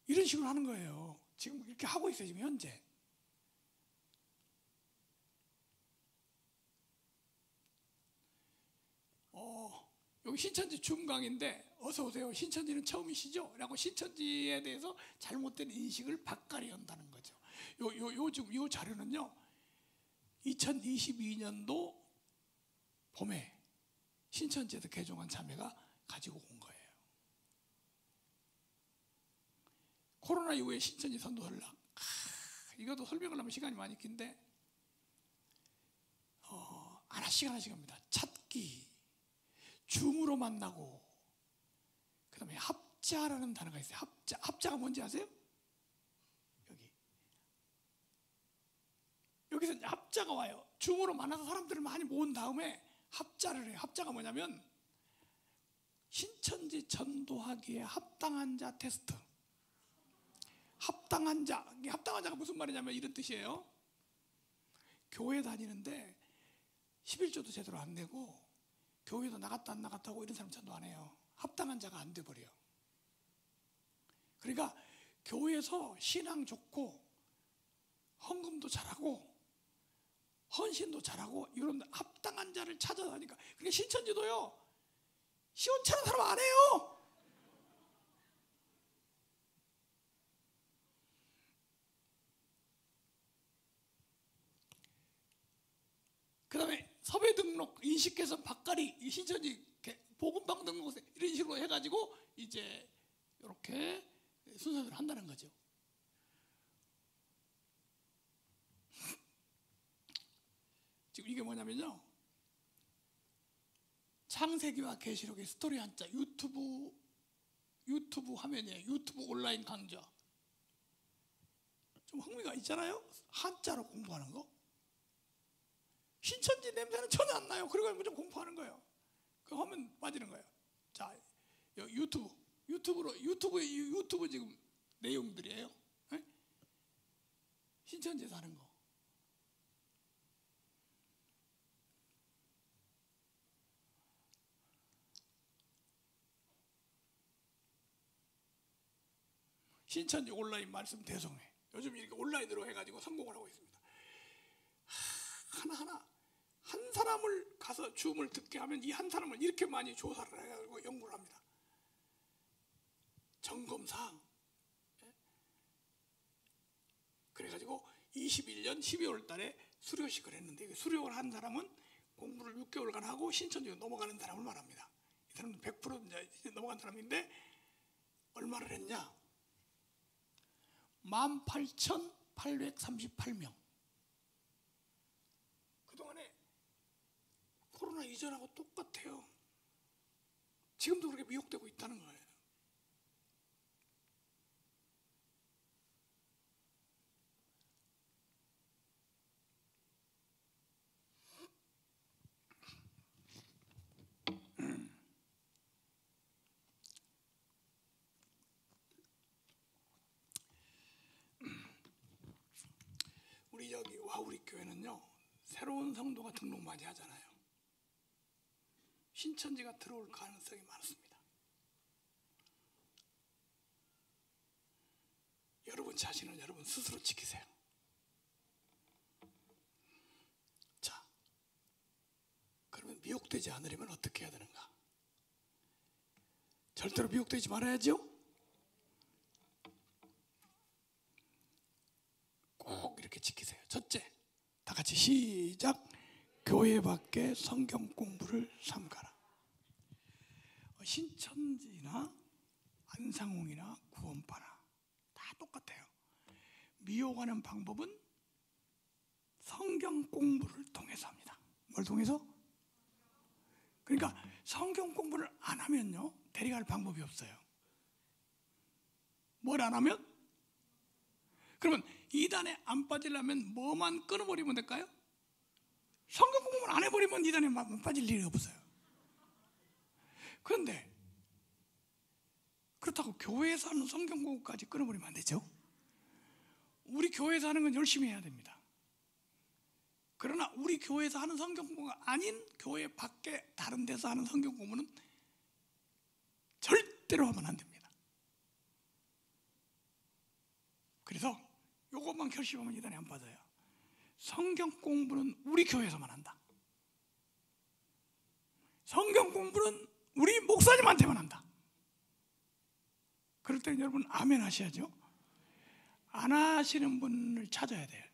이런 식으로 하는 거예요. 지금 이렇게 하고 있어요, 지금 현재. 여기 신천지 줌강인데 어서 오세요. 신천지는 처음이시죠? 라고 신천지에 대해서 잘못된 인식을 바꿔야 한다는 거죠. 요즘 요 자료는요, 2022년도 봄에 신천지에서 개종한 자매가 가지고 온 거예요. 코로나 이후에 신천지 선도 전략. 이것도 설명을 하면 시간이 많이 긴데 하나씩 합니다. 찾기, 줌으로 만나고, 그 다음에 합자라는 단어가 있어요. 합자가 뭔지 아세요? 여기서 이제 합자가 와요. 줌으로 만나서 사람들을 많이 모은 다음에 합자를 해요. 합자가 뭐냐면 신천지 전도하기에 합당한 자 테스트. 합당한 자가 무슨 말이냐면 이런 뜻이에요. 교회 다니는데 11조도 제대로 안 내고 교회도 나갔다 안 나갔다 하고 이런 사람 전도 안 해요. 합당한 자가 안 돼버려. 그러니까 교회에서 신앙 좋고 헌금도 잘하고 헌신도 잘하고 이런 합당한 자를 찾아다니까. 그러니까 신천지도요, 시원찮은 사람 안 해요. 그 다음에 섭외 등록, 인식 개선, 박가리, 신천지 복음방 등록세 이런 식으로 해가지고 이제 이렇게 순서대로 한다는 거죠. 지금 이게 뭐냐면요, 창세기와 계시록의 스토리 한자 유튜브 화면이에요. 유튜브 온라인 강좌. 좀 흥미가 있잖아요. 한자로 공부하는 거. 신천지 냄새는 전혀 안 나요. 그리고 무조건 공부하는 거예요. 그 화면 빠지는 거예요. 자, 유튜브 지금 내용들이에요. 네? 신천지에서 하는 거. 신천지 온라인 말씀 대성회. 요즘 이렇게 온라인으로 해가지고 성공을 하고 있습니다. 하나하나 한 사람을 가서 줌을 듣게 하면 이 한 사람을 이렇게 많이 조사를 해가지고 연구를 합니다. 점검사항. 그래가지고 21년 12월 달에 수료식을 했는데, 수료를 한 사람은 공부를 6개월간 하고 신천지로 넘어가는 사람을 말합니다. 이 사람은 100% 이제 넘어간 사람인데 얼마를 했냐? 18,838명. 그동안에 코로나 이전하고 똑같아요. 지금도 그렇게 미혹되고 있다는 거예요. 우리 여기 와우리 교회는요, 새로운 성도가 등록 많이 하잖아요. 신천지가 들어올 가능성이 많습니다. 여러분 자신은 여러분 스스로 지키세요. 자, 그러면 미혹되지 않으려면 어떻게 해야 되는가? 절대로 미혹되지 말아야죠. 시작. 교회 밖에 성경 공부를 삼가라. 신천지나 안상홍이나 구원파나 다 똑같아요. 미혹하는 방법은 성경 공부를 통해서 합니다. 뭘 통해서? 그러니까 성경 공부를 안 하면요, 데려갈 방법이 없어요. 뭘 안 하면? 그러면 이단에 안 빠지려면 뭐만 끊어버리면 될까요? 성경 공부를 안 해버리면 이단에 빠질 일이 없어요. 그런데 그렇다고 교회에서 하는 성경 공부까지 끊어버리면 안 되죠. 우리 교회에서 하는 건 열심히 해야 됩니다. 그러나 우리 교회에서 하는 성경 공부가 아닌 교회 밖에 다른 데서 하는 성경 공부는 절대로 하면 안 됩니다. 그래서 이것만 결심하면 이단에 안 빠져요. 성경 공부는 우리 교회에서만 한다. 성경 공부는 우리 목사님한테만 한다. 그럴 때는 여러분 아멘 하셔야죠. 안 하시는 분을 찾아야 돼요.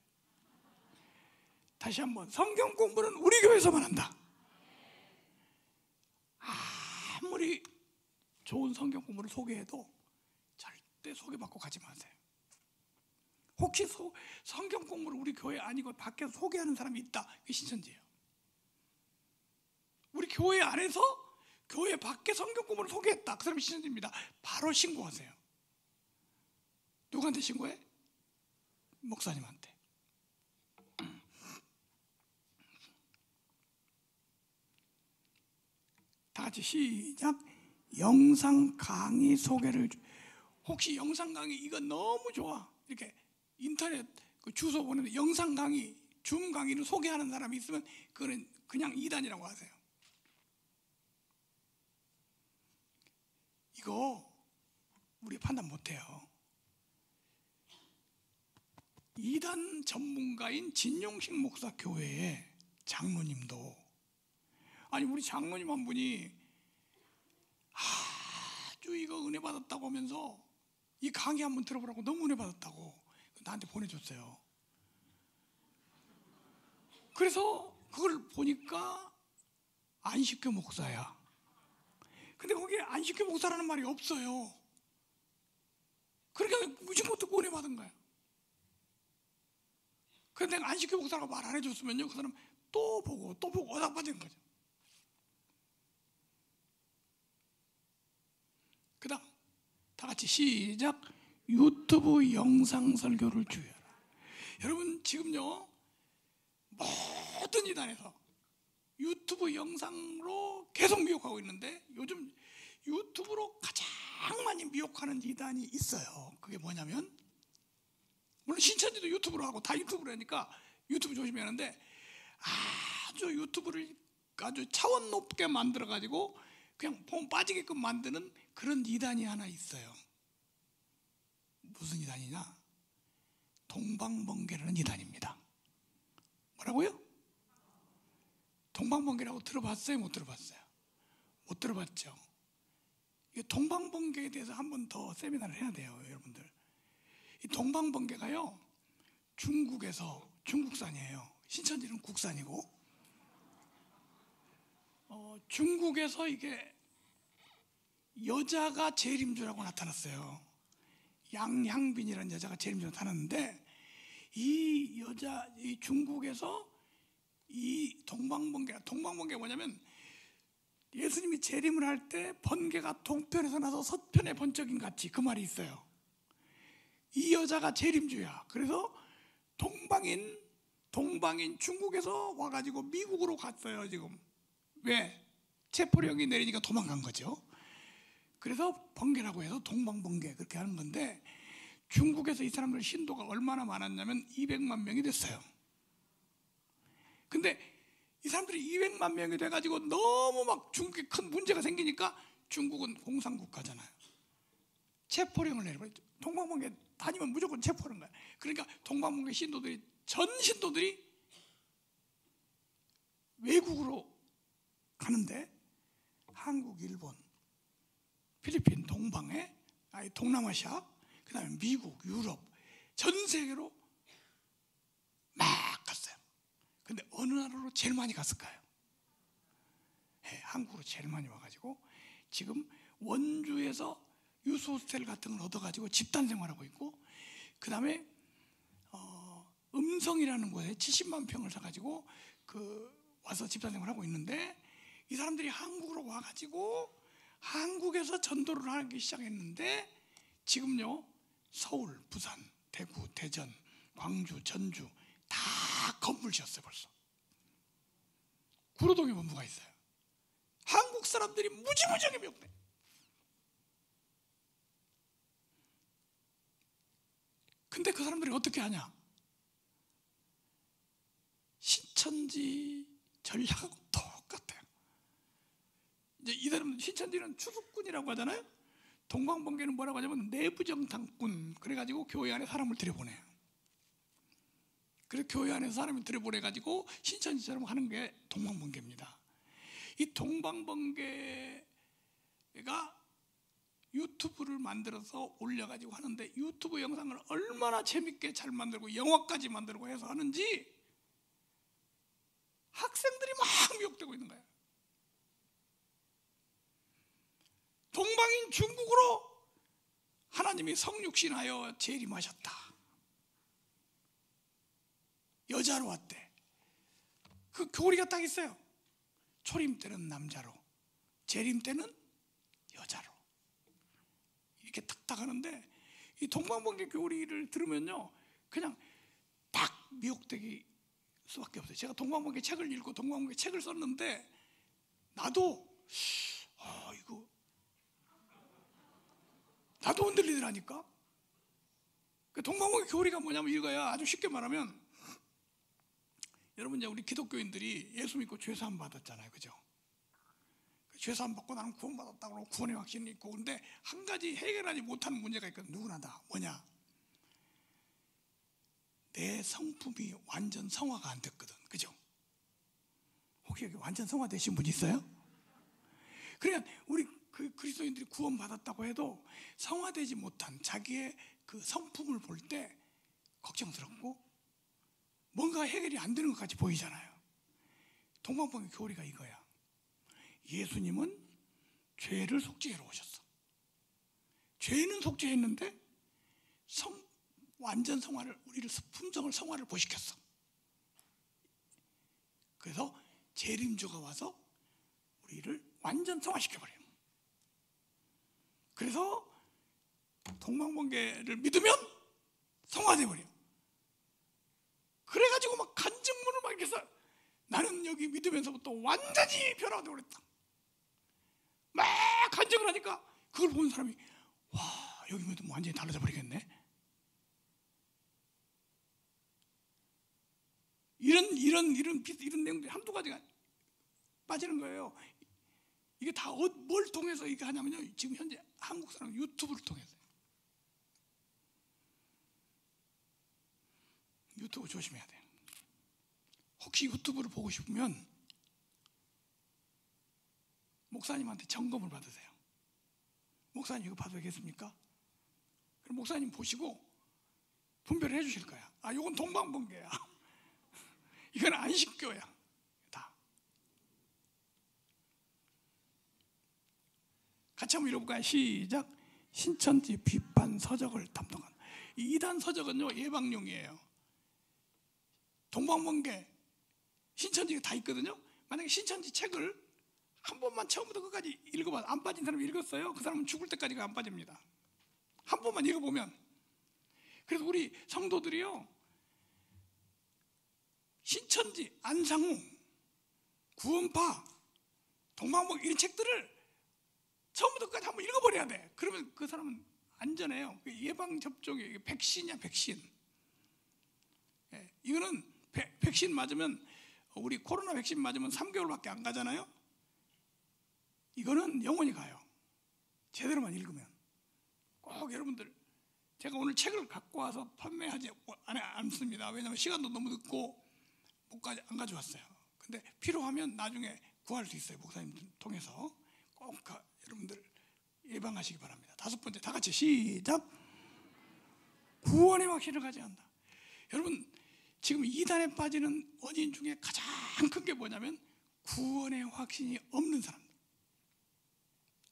다시 한번, 성경 공부는 우리 교회에서만 한다. 아무리 좋은 성경 공부를 소개해도 절대 소개받고 가지 마세요. 혹시 성경 공부를 우리 교회 아니고 밖에서 소개하는 사람이 있다, 이게 신천지예요. 우리 교회 안에서 교회 밖에 성경 공부를 소개했다, 그 사람이 신천지입니다. 바로 신고하세요. 누구한테 신고해? 목사님한테. 다 같이 시작. 영상 강의 소개를. 혹시 영상 강의 이거 너무 좋아, 이렇게 인터넷 그 주소 보내면 영상 강의, 줌 강의를 소개하는 사람이 있으면 그거는 그냥 이단이라고 하세요. 이거 우리 판단 못해요. 이단 전문가인 진용식 목사 교회의 장로님도, 아니 우리 장로님 한 분이 아주 이거 은혜 받았다고 하면서 이 강의 한번 들어보라고 너무 은혜 받았다고 나한테 보내줬어요. 그래서 그걸 보니까 안식교 목사야. 근데 거기에 안식교 목사라는 말이 없어요. 그러니까 무슨 것도 은혜 받은 거야. 그런데 내가 안식교 목사라고 말 안 해줬으면요, 그 사람 또 보고 어디다 빠진 거죠. 그 다음 다 같이 시작. 유튜브 영상 설교를 주의하라. 여러분 지금요, 모든 이단에서 유튜브 영상으로 계속 미혹하고 있는데, 요즘 유튜브로 가장 많이 미혹하는 이단이 있어요. 그게 뭐냐면, 물론 신천지도 유튜브로 하고 다 유튜브로 하니까 유튜브 조심해야 하는데, 아주 유튜브를 아주 차원 높게 만들어 가지고 그냥 폼 빠지게끔 만드는 그런 이단이 하나 있어요. 무슨 이단이냐? 동방번개라는 이단입니다. 뭐라고요? 동방번개라고 들어봤어요? 못 들어봤어요? 못 들어봤죠. 이 동방번개에 대해서 한 번 더 세미나를 해야 돼요, 여러분들. 이 동방번개가요, 중국에서, 중국산이에요. 신천지는 국산이고, 중국에서 이게 여자가 재림주라고 나타났어요. 양향빈이라는 여자가 재림주로 나타났는데, 이 여자, 이 중국에서 이 동방번개가 뭐냐면, 예수님이 재림을 할 때 번개가 동편에서 나서 서편의 번쩍임 같이, 그 말이 있어요. 이 여자가 재림주야. 그래서 동방인 중국에서 와가지고 미국으로 갔어요. 지금 왜? 체포령이 내리니까 도망간 거죠. 그래서 번개라고 해서 동방번개 그렇게 하는 건데, 중국에서 이 사람들 신도가 얼마나 많았냐면 200만 명이 됐어요. 근데 이 사람들이 200만 명이 돼가지고 너무 막 중국에 큰 문제가 생기니까, 중국은 공산국가잖아요. 체포령을 내려버렸죠. 동방번개 다니면 무조건 체포하는 거야. 그러니까 동방번개 신도들이, 전 신도들이 외국으로 가는데, 한국, 일본, 필리핀, 동남아시아, 그 다음에 미국, 유럽, 전 세계로 막 갔어요. 어느 나라로 제일 많이 갔을까요? 네, 한국으로 제일 많이 와가지고 지금 원주에서 유스 호스텔 같은 걸 얻어가지고 집단 생활하고 있고, 그 다음에 음성이라는 곳에 70만 평을 사가지고 와서 집단 생활하고 있는데, 이 사람들이 한국으로 와가지고 한국에서 전도를 하기 시작했는데, 지금요 서울, 부산, 대구, 대전, 광주, 전주 다 건물 지었어요. 벌써 구로동에 본부가 있어요. 한국 사람들이 무지무지하게 미혹돼. 근데 그 사람들이 어떻게 하냐? 신천지 전략하고 똑같아요. 이제 이 사람 신천지는 추수꾼이라고 하잖아요. 동방번개는 뭐라고 하냐면 내부정탐꾼. 그래가지고 교회 안에 사람을 들여보내요. 그래서 교회 안에 사람을 들여보내가지고 신천지처럼 하는 게 동방번개입니다. 이 동방번개가 유튜브를 만들어서 올려가지고 하는데, 유튜브 영상을 얼마나 재밌게 잘 만들고 영화까지 만들고 해서 하는지 학생들이 막 미혹되고 있는 거예요. 동방인 중국으로 하나님이 성육신하여 재림하셨다. 여자로 왔대. 그 교리가 딱 있어요. 초림 때는 남자로, 재림 때는 여자로. 이렇게 탁탁 하는데, 이 동방번개 교리를 들으면요 그냥 딱 미혹되기 수밖에 없어요. 제가 동방번개 책을 읽고 동방번개 책을 썼는데, 나도 이거 나도 흔들리더라니까. 그 동방번개 교리가 뭐냐면 이거야. 아주 쉽게 말하면, 여러분 이제 우리 기독교인들이 예수 믿고 죄사함 받았잖아요, 그죠? 죄사함 받고 나는 구원받았다고 그러고 구원의 확신이 있고, 근데 한 가지 해결하지 못하는 문제가 있거든. 누구나 다. 뭐냐? 내 성품이 완전 성화가 안 됐거든, 그죠? 혹시 여기 완전 성화 되신 분 있어요? 그러니까 우리 그리스도인들이 구원받았다고 해도 성화되지 못한 자기의 그 성품을 볼 때 걱정스럽고 뭔가 해결이 안 되는 것 같이 보이잖아요. 동방번개 교리가 이거야. 예수님은 죄를 속죄하러 오셨어. 죄는 속죄했는데 완전 성화를, 우리를 품성을 성화를 보시켰어. 그래서 재림주가 와서 우리를 완전 성화시켜버려요. 그래서 동방번개를 믿으면 성화돼버려. 그래가지고 막 간증문을 막 이렇게 써. 나는 여기 믿으면서부터 완전히 변화되고 그랬다. 막 간증을 하니까 그걸 본 사람이, 와, 여기 믿으면 완전히 달라져 버리겠네. 이런 내용들이 한두 가지가 빠지는 거예요. 이게 다 뭘 통해서 이게 하냐면요, 지금 현재 한국 사람 유튜브를 통해서. 유튜브 조심해야 돼요. 혹시 유튜브를 보고 싶으면 목사님한테 점검을 받으세요. 목사님 이거 봐도 되겠습니까? 그럼 목사님 보시고 분별을 해주실 거야. 아, 이건 동방번개야. 이건 안식교야. 다. 같이 한번 읽어볼까요? 시작. 신천지 비판 서적을 담당한. 이 이단 서적은요 예방용이에요. 동방번개, 신천지가 다 있거든요. 만약에 신천지 책을 한 번만 처음부터 끝까지 읽어봐, 안 빠진 사람이 읽었어요. 그 사람은 죽을 때까지가 안 빠집니다. 한 번만 읽어보면. 그래서 우리 성도들이요, 신천지, 안상홍, 구원파, 동방번개 이런 책들을 처음부터 끝까지 한번 읽어버려야 돼. 그러면 그 사람은 안전해요. 예방접종이 백신이야, 백신. 이거는 백신 맞으면, 우리 코로나 백신 맞으면 3개월밖에 안 가잖아요. 이거는 영원히 가요. 제대로만 읽으면. 꼭 여러분들, 제가 오늘 책을 갖고 와서 판매하지 않습니다. 왜냐하면 시간도 너무 늦고 안 가져왔어요. 근데 필요하면 나중에 구할 수 있어요. 목사님 통해서. 꼭 여러분들 예방하시기 바랍니다. 5번째, 다 같이 시작. 구원의 확신을 가져야 한다. 여러분, 지금 이단에 빠지는 원인 중에 가장 가장 큰 게 뭐냐면 구원의 확신이 없는 사람들.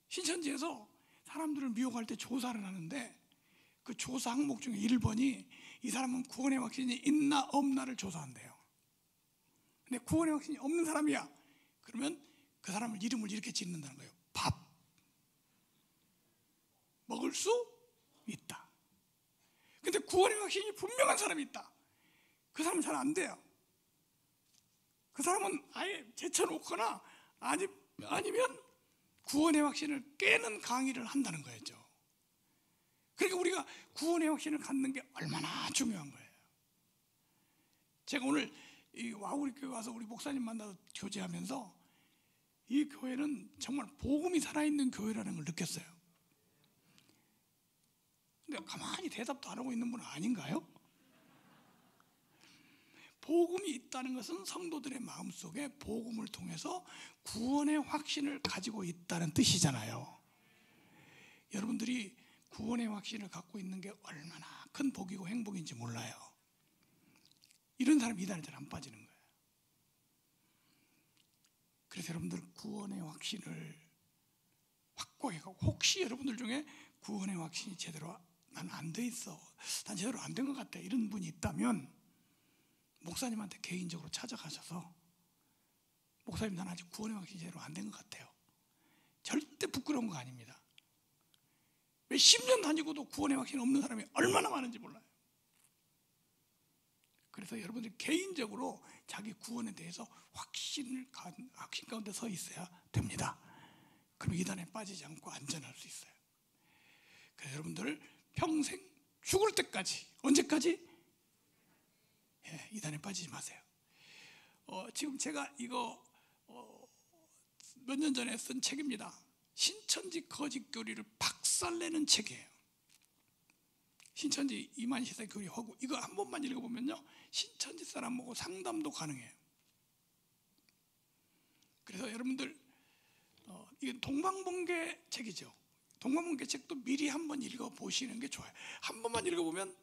신천지에서 사람들을 미혹할 때 조사를 하는데 그 조사 항목 중에 1번이 이 사람은 구원의 확신이 있나 없나를 조사한대요. 근데 구원의 확신이 없는 사람이야. 그러면 그 사람을 이름을 이렇게 짓는다는 거예요. 밥 먹을 수 있다. 근데 구원의 확신이 분명한 사람이 있다. 그 사람은 잘 안 돼요. 그 사람은 아예 제쳐놓거나 아니면 구원의 확신을 깨는 강의를 한다는 거였죠. 그러니까 우리가 구원의 확신을 갖는 게 얼마나 중요한 거예요. 제가 오늘 이 와우리 교회 와서 우리 목사님 만나서 교제하면서 이 교회는 정말 복음이 살아있는 교회라는 걸 느꼈어요. 근데 가만히 대답도 안 하고 있는 분은 아닌가요? 복음이 있다는 것은 성도들의 마음속에 복음을 통해서 구원의 확신을 가지고 있다는 뜻이잖아요. 여러분들이 구원의 확신을 갖고 있는 게 얼마나 큰 복이고 행복인지 몰라요. 이런 사람이 이단에 잘 안 빠지는 거예요. 그래서 여러분들 구원의 확신을 확고히 하고, 혹시 여러분들 중에 구원의 확신이 제대로 난 안 돼 있어, 난 제대로 안 된 것 같아, 이런 분이 있다면 목사님한테 개인적으로 찾아가셔서 목사님, 난 아직 구원의 확신이 제대로 안 된 것 같아요. 절대 부끄러운 거 아닙니다. 몇십 년 다니고도 구원의 확신 없는 사람이 얼마나 많은지 몰라요. 그래서 여러분들 개인적으로 자기 구원에 대해서 확신 가운데 서 있어야 됩니다. 그럼 이단에 빠지지 않고 안전할 수 있어요. 그래서 여러분들 평생 죽을 때까지, 언제까지? 이단에 빠지지 마세요. 지금 제가 이거 몇 년 전에 쓴 책입니다. 신천지 거짓교리를 박살내는 책이에요. 신천지 이만시대 교리하고 이거 한 번만 읽어보면요, 신천지 사람하고 상담도 가능해요. 그래서 여러분들 이건 동방번개 책이죠. 동방번개 책도 미리 한번 읽어보시는 게 좋아요. 한 번만 읽어보면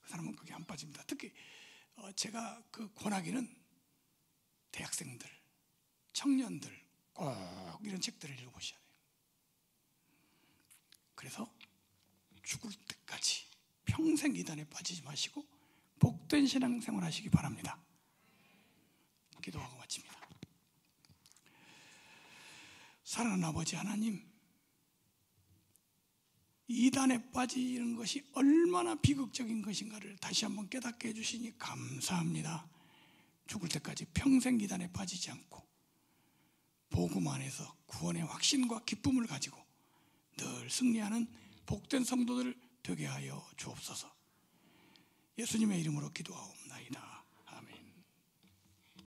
그 사람은 거기 안 빠집니다. 특히 제가 그 권하기는 대학생들, 청년들 꼭 이런 책들을 읽어보셔야 돼요. 그래서 죽을 때까지 평생 이단에 빠지지 마시고 복된 신앙생활 하시기 바랍니다. 기도하고 마칩니다. 사랑하는 아버지 하나님, 이단에 빠지는 것이 얼마나 비극적인 것인가를 다시 한번 깨닫게 해주시니 감사합니다. 죽을 때까지 평생 이단에 빠지지 않고 복음 안에서 구원의 확신과 기쁨을 가지고 늘 승리하는 복된 성도들 되게 하여 주옵소서. 예수님의 이름으로 기도하옵나이다.